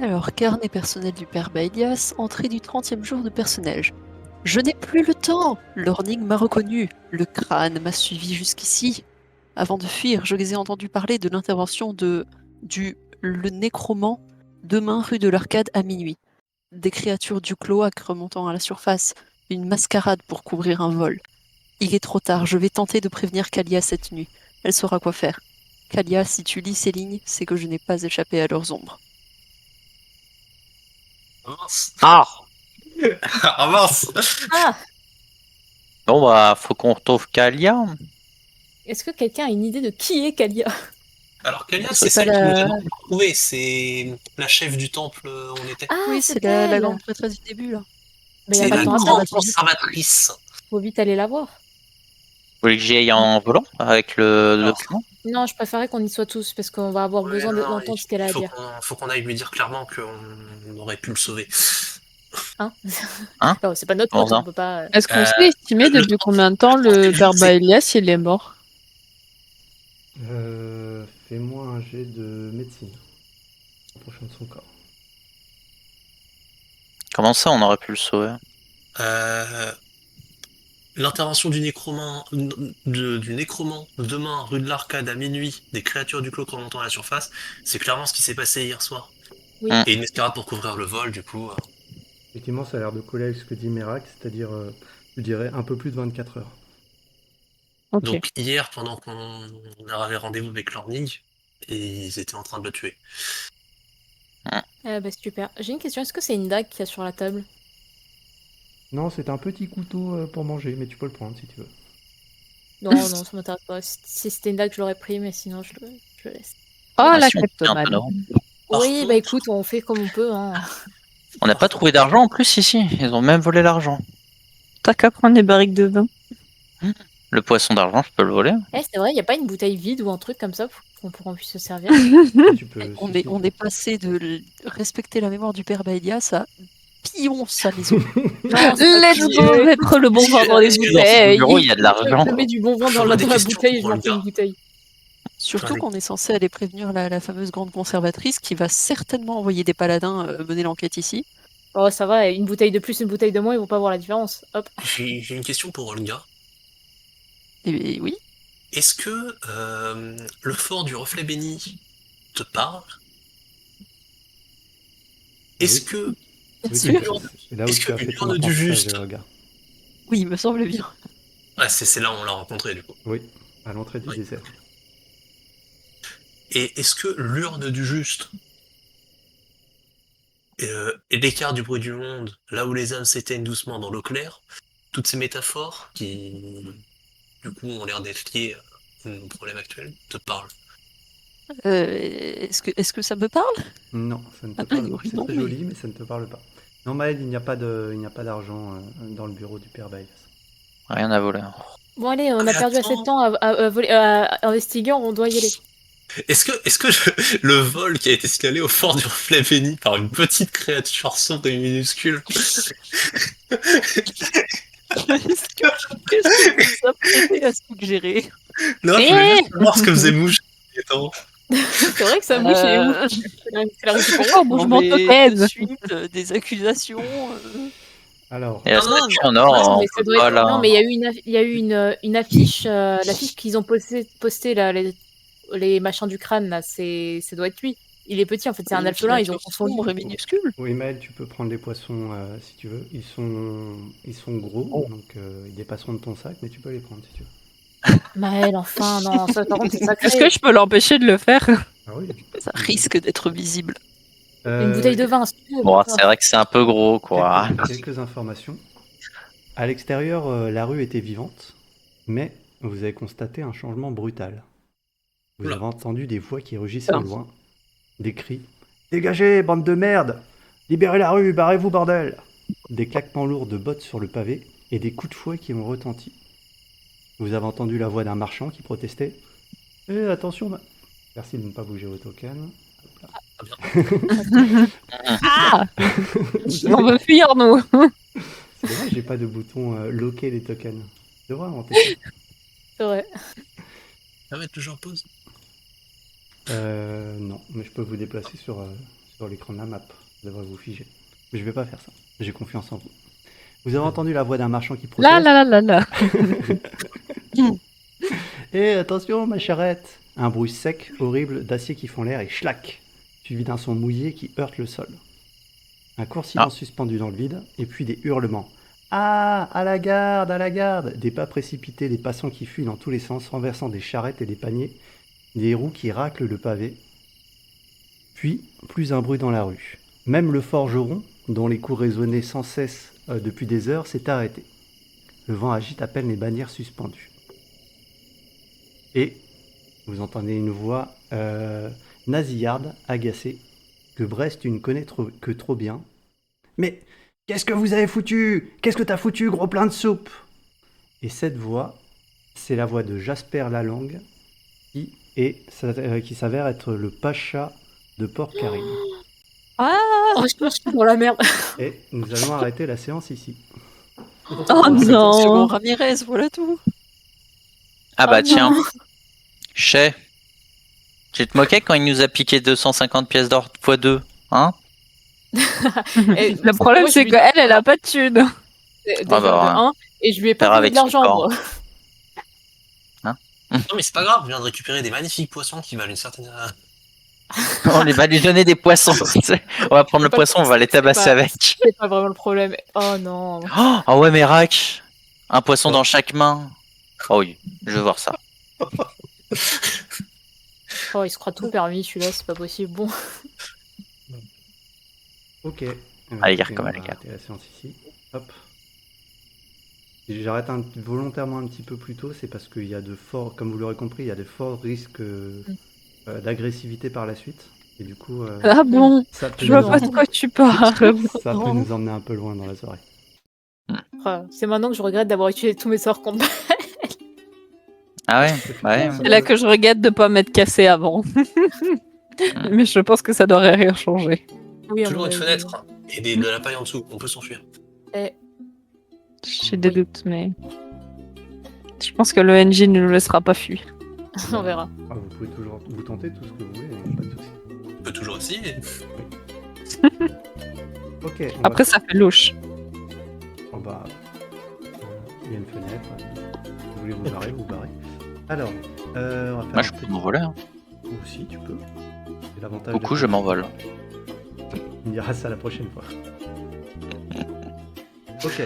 Alors, carnet personnel du père Baelias, entrée du 30e jour de personnage. Je n'ai plus le temps. Learning m'a reconnu. Le crâne m'a suivi jusqu'ici. Avant de fuir, je les ai entendus parler de l'intervention le nécromant demain rue de l'Arcade à minuit. Des créatures du cloaque remontant à la surface, une mascarade pour couvrir un vol. Il est trop tard, je vais tenter de prévenir Kalia cette nuit. Elle saura quoi faire. Kalia, si tu lis ces lignes, c'est que je n'ai pas échappé à leurs ombres. Mince. Ah Ah mince. Ah, Bon bah, faut qu'on retrouve Kalia. est-ce que quelqu'un a une idée de qui est Kalia? Alors Kalia, C'est c'est pas celle qui nous a la- demandé de trouver, c'est la chef du temple où on était. Ah, Oui, c'est la grande prêtresse du début, là. Mais y a C'est pas la de temps à grande perdre, conservatrice. faut vite aller la voir. Vous voulez que j'y aille en volant avec le Alors, document? Non, je préférais qu'on y soit tous parce qu'on va avoir Ouais, besoin non, d'entendre ce qu'elle a à dire. faut qu'on aille lui dire clairement qu'on aurait pu le sauver. Hein? Hein? Non, c'est pas notre Comment faute, ça on peut pas. Est-ce qu'on Euh, sait estimer le depuis temps- combien de temps le père Baelias il est mort? Fais-moi un jet de médecine. Prochain de son corps. Comment ça, on aurait pu le sauver? Euh, L'intervention du nécromant, du nécromant demain rue de l'Arcade à minuit, des créatures du clos remontant à la surface, c'est clairement ce qui s'est passé hier soir. Oui. Hum. Et une mascarade pour couvrir le vol, du coup. Effectivement, ça a l'air de coller avec ce que dit Merak, c'est-à-dire, je dirais, un peu plus de 24 heures. Ok. Donc hier, pendant qu'on avait rendez-vous avec Lorning, ils étaient en train de le tuer. Bah, super. J'ai une question, est-ce que c'est une dague qu'il y a sur la table? Non, c'est un petit couteau pour manger, mais tu peux le prendre si tu veux. Non, non, ça m'intéresse pas. Si c'était une dague, je l'aurais pris, mais sinon, je le laisse. Oh, Ah, la si, on fait un kleptomane. peu d'avant. Par Oui, bah contre- écoute, on fait comme on peut. Hein. On n'a pas trouvé d'argent en plus ici. Ils ont même volé l'argent. T'as qu'à prendre des barriques de vin. Le poisson d'argent, je peux le voler. Eh, c'est vrai, il n'y a pas une bouteille vide ou un truc comme ça pour qu'on puisse se servir? Et tu peux, On si, est, si, on tu est passé de respecter la mémoire du père Baelias à pillons sa maison. Non, c'est pas Let's pire. go mettre le bon vin dans les Est-ce que dans ce bureau, il y bouteilles. a de l'argent? Je mets du bon vin dans J'aurais des la questions bouteille et je pour m'en fais Olga. une bouteille. Surtout Ouais. qu'on est censé aller prévenir la fameuse grande conservatrice qui va certainement envoyer des paladins mener l'enquête ici. Oh, ça va, une bouteille de plus, une bouteille de moins, ils vont pas voir la différence. Hop. J'ai une question pour Olga. Et oui, Est-ce que le fort du reflet béni te parle? Est-ce oui. que bien Oui, sûr. c'est là où Est-ce tu que as fait ton l'urne du apprentissage, juste regarde. Oui, il me semble bien. c'est là où on l'a rencontré du coup. Oui, à l'entrée du Oui. désert. Et est-ce que l'urne du juste et l'écart du bruit du monde, là où les âmes s'éteignent doucement dans l'eau claire, toutes ces métaphores qui, du coup, ont l'air d'être liées à nos problèmes actuels, te parlent? Est-ce que ça me parle? Non, ça ne te Ah, parle oui, pas. C'est non, très mais- joli, mais ça ne te parle pas. Non, Maël, il n'y a pas d'argent dans le bureau du père Baïs. Rien à voler. Bon, allez, on a perdu assez de temps à investiguer, on doit y aller. Est-ce que le vol qui a été signalé au fort du reflet béni par une petite créature sombre et minuscule, Qu'est-ce que vous apprêtez à suggérer? là, je voulais juste savoir ce que faisait Mouche. Attends. C'est vrai que ça bouge et où c'est la récupérer. Oh, mouvement mais token. tout de suite, des accusations. Alors, Et la Non, non, statue en or, Non, on mais ça peut doit pas être- la- non, mais il y a eu une affiche, l'affiche qu'ils ont posté là, les machins du crâne là, ça doit être lui. Il est petit en fait, c'est un Une alphelin, ils ont créature confondu. sombre et minuscule. oui, Maël, tu peux prendre les poissons si tu veux. Ils sont gros, Oh. donc ils dépasseront de ton sac, mais tu peux les prendre si tu veux. Maël, enfin, non, ça par contre c'est sacré. Est-ce que je peux l'empêcher de le faire? Ah oui. Ça risque d'être visible. Une bouteille de vin, c'est tout. Bon, c'est vrai que c'est un peu gros, quoi. Quelques informations. À l'extérieur, la rue était vivante, mais vous avez constaté un changement brutal. Vous Oula. avez entendu des voix qui rugissaient au loin, des cris. Dégagez, bande de merde! Libérez la rue, barrez-vous, bordel! des claquements lourds de bottes sur le pavé et des coups de fouet qui ont retenti. Vous avez entendu la voix d'un marchand qui protestait. « Eh, attention, merci de ne pas bouger vos tokens. » Ah On veut fuir, nous. C'est dommage, j'ai pas de bouton loquer les tokens. Je devrais inventer ça. C'est vrai. Ça va être le jeu en pause. Non, mais je peux vous déplacer sur l'écran de la map. Ça devrait vous figer. Mais je vais pas faire ça. J'ai confiance en vous. Vous avez entendu la voix d'un marchand qui proteste. Là. Eh, attention, ma charrette! Un bruit sec, horrible, d'acier qui font l'air et schlac! Suivi d'un son mouillé qui heurte le sol. Un court silence suspendu dans le vide, et puis des hurlements. Ah! À la garde! À la garde! Des pas précipités, des passants qui fuient dans tous les sens, renversant des charrettes et des paniers, des roues qui raclent le pavé. Puis, plus un bruit dans la rue. Même le forgeron, dont les coups résonnaient sans cesse depuis des heures, s'est arrêté. Le vent agite à peine les bannières suspendues. Et vous entendez une voix nasillarde, agacée, que Brest tu ne connais que trop bien. Mais qu'est-ce que vous avez foutu? Qu'est-ce que t'as foutu, gros plein de soupe? Et cette voix, c'est la voix de Jasper Lalangue, qui s'avère être le pacha de Port-Karim. Oh, je suis dans la merde. Et nous allons arrêter la séance ici. Oh Attention, non. Ramirez, voilà tout. Ah bah Oh tiens, non. Chez, tu te moquais quand il nous a piqué 250 pièces d'or x2, hein? Et Le problème, moi, c'est je lui- qu'elle a pas de thunes. Déjà, bah, de un, et je lui ai faire pas donné avec de l'argent, son moi. Non mais c'est pas grave, je viens de récupérer des magnifiques poissons qui valent une certaine... On va lui donner des poissons. Tu sais. On va prendre le pas- poisson, on va les tabasser pas- avec. C'est pas vraiment le problème. Oh non. Oh, ah ouais, mais Rack, un poisson dans chaque main. Oh oui, je veux voir ça. Oh, il se croit tout permis, celui-là, c'est pas possible. Bon. Ok. Allez, Écoutez, comme on les va gars. arrêter la séance ici. Hop. Si j'arrête volontairement un petit peu plus tôt, c'est parce qu'il y a de forts, comme vous l'aurez compris, il y a de forts risques d'agressivité par la suite. Et du coup, Ah bon? ça peut, Je vois nous, pas de quoi tu parles. ça peut nous emmener un peu loin dans la soirée. C'est maintenant que je regrette d'avoir utilisé tous mes sorts contre. Ah ouais, ouais. C'est là que je regrette de pas m'être cassé avant. Mais je pense que ça devrait rien changer. Oui, à Toujours mon une avis. fenêtre et de la paille en dessous, on peut s'enfuir. J'ai des doutes, mais je pense que le NJ ne nous laissera pas fuir. On verra. Ah, vous pouvez toujours vous tenter tout ce que vous voulez, pas de soucis. On peut toujours essayer. Ok. Après, ça fait louche. Il y a une fenêtre. Vous voulez vous barrer, vous barrez. Alors, on va faire Moi, je peux m'envoler. Hein. Ou si, tu peux. C'est l'avantage. Beaucoup, je m'envole. On dira ça la prochaine fois. Ok,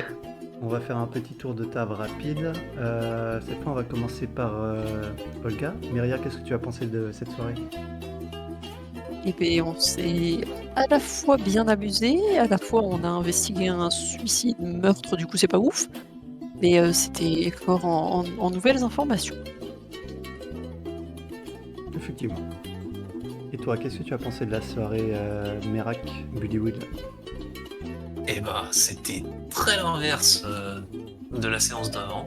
on va faire un petit tour de table rapide. Cette fois, on va commencer par Olga. Myria, qu'est-ce que tu as pensé de cette soirée? Et bien, on s'est à la fois bien amusé, à la fois on a investigué un suicide, meurtre, du coup c'est pas ouf, mais c'était fort en nouvelles informations. Effectivement. Et toi, qu'est-ce que tu as pensé de la soirée Merak Bullywheel? Et bah, c'était très l'inverse de la séance d'avant.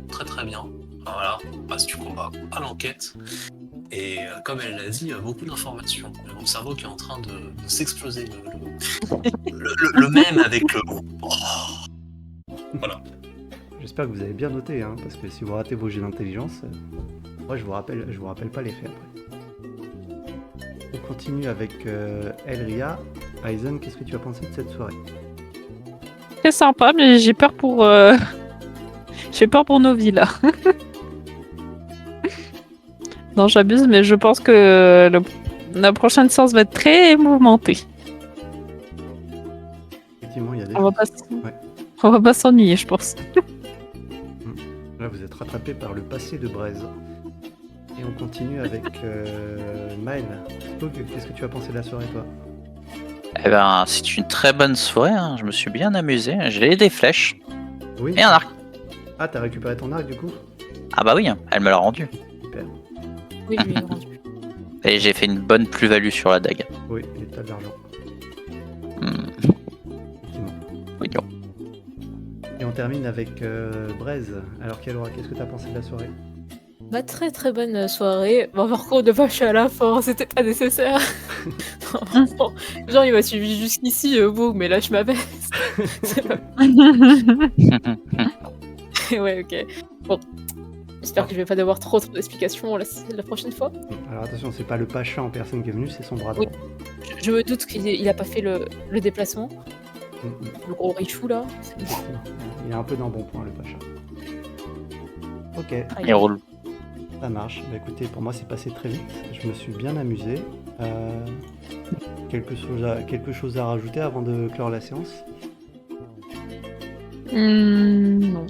Très très bien. Enfin, voilà, on passe du combat à l'enquête. Et comme elle l'a dit, beaucoup d'informations. Mon cerveau qui est en train de s'exploser. Le même avec le... Oh. Voilà. J'espère que vous avez bien noté, hein, parce que si vous ratez vos jets d'intelligence, moi je vous rappelle pas les faits après. On continue avec Elria. Aizen, qu'est-ce que tu as pensé de cette soirée? C'est sympa, mais j'ai peur pour nos vies là. Non, j'abuse, mais je pense que la prochaine séance va être très mouvementée. Effectivement, il y a des On va choses. pas, Ouais. on va pas s'ennuyer, je pense. Là, vous êtes rattrapé par le passé de Braise. Et on continue avec Maël. Qu'est-ce que tu as pensé de la soirée, toi? Eh ben, c'est une très bonne soirée. Hein. Je me suis bien amusé. J'ai des flèches Oui. et un arc. Ah, t'as récupéré ton arc, du coup? Ah bah oui, elle me l'a rendu. Super. Oui, je lui ai rendu. Et j'ai fait une bonne plus-value sur la dague. Oui, et t'as de l'argent. Hmm. Effectivement. Oui. Et on termine avec Braise. Alors Kalora, qu'est-ce que t'as pensé de la soirée? Bah, très très bonne soirée. Bon, par contre, de pas je suis à la fin, c'était pas nécessaire. Non, vraiment. Genre, il m'a suivi jusqu'ici, boum, mais lâche ma veste. C'est pas- Ouais, ok. Bon, j'espère que je vais pas devoir trop d'explications la prochaine fois. Alors attention, c'est pas le Pacha en personne qui est venu, c'est son bras droit. Je me doute qu'il a pas fait le déplacement. Mm, mm. Le gros Richou, là. Il est un peu dans bon point, le Pacha. Ok, Il roule. ça marche. Bah écoutez, pour moi, c'est passé très vite. Je me suis bien amusé. Quelque chose à rajouter avant de clore la séance? Non.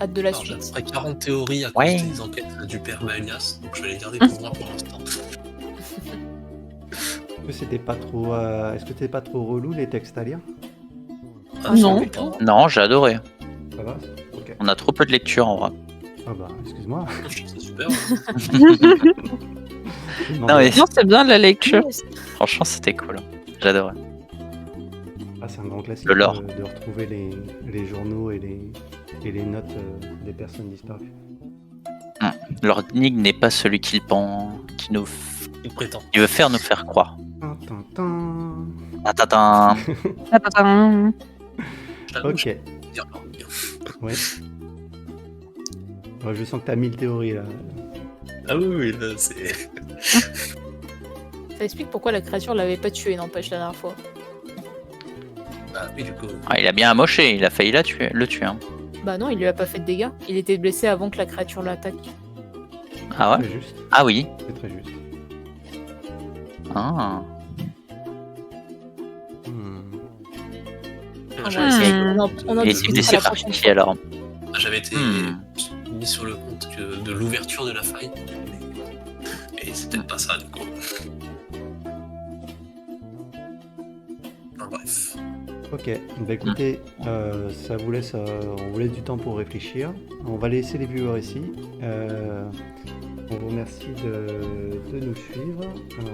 Hâte de la Alors, suite. j'avais 40 théories à cause Ouais. des enquêtes du père Elias, donc je vais les garder pour moi pour l'instant. Est-ce que c'était pas trop, relou les textes à lire? Ah, Non. c'est bon. Non, j'ai adoré. Ça va? Ok. On a trop peu de lecture en vrai. Ah bah, excuse-moi. Je trouve ça super. Non, mais- Non, c'est bien la lecture. Franchement, c'était cool. J'adorais. Ah, c'est un grand classique Le lore. de retrouver les journaux et les notes des personnes disparues. Leur énigme n'est pas celui qu'il pense, Il prétend. qui veut faire nous faire croire. Tintin. Tatatin. Tadam. J'avoue, je Ok, peux dire, non, bien. ouais. Ouais, je sens que t'as 1000 théories là. Ah oui, là, c'est. Ça explique pourquoi la créature l'avait pas tué, n'empêche, la dernière fois. Ah oui, du coup. Ah, il a bien amoché, il a failli le tuer. Hein. Bah non, il lui a pas fait de dégâts. Il était blessé avant que la créature l'attaque. Ah ouais? C'est juste, Ah oui. c'est très juste. Ah. Ah, J'avais ouais, Hmm. on en Il est discutera blessé la par prochaine qui fois. alors? j'avais été Hmm. mis sur le compte de l'ouverture de la faille. Et c'est peut-être pas ça, du coup. Enfin, bref. Ok, bah écoutez, ça vous laisse, on vous laisse du temps pour réfléchir. On va laisser les viewers ici. On vous remercie de nous suivre.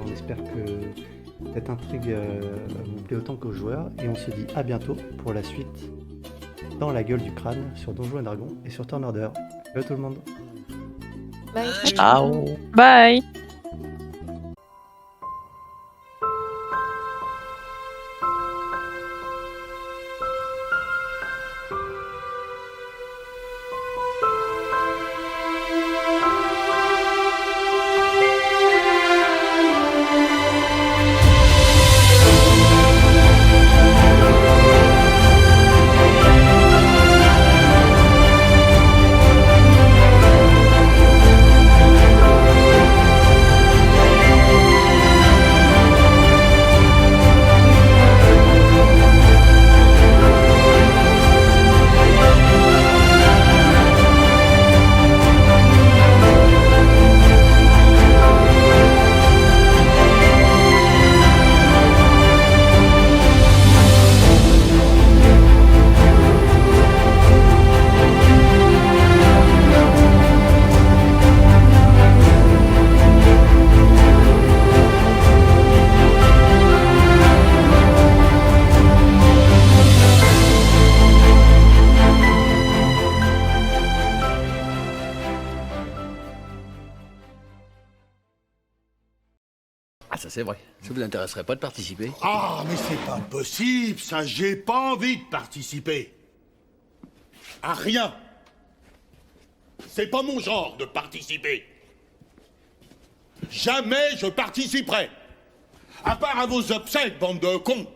On espère que cette intrigue vous plaît autant qu'aux joueurs. Et on se dit à bientôt pour la suite dans la gueule du crâne sur Donjons et Dragons et sur Turn Order. Salut tout le monde. Bye. Ciao. Bye. Ah, ça c'est vrai. Ça vous intéresserait pas de participer? Ah, mais c'est pas possible, ça, j'ai pas envie de participer. À rien. C'est pas mon genre de participer. Jamais je participerai. À part à vos obsèques, bande de cons.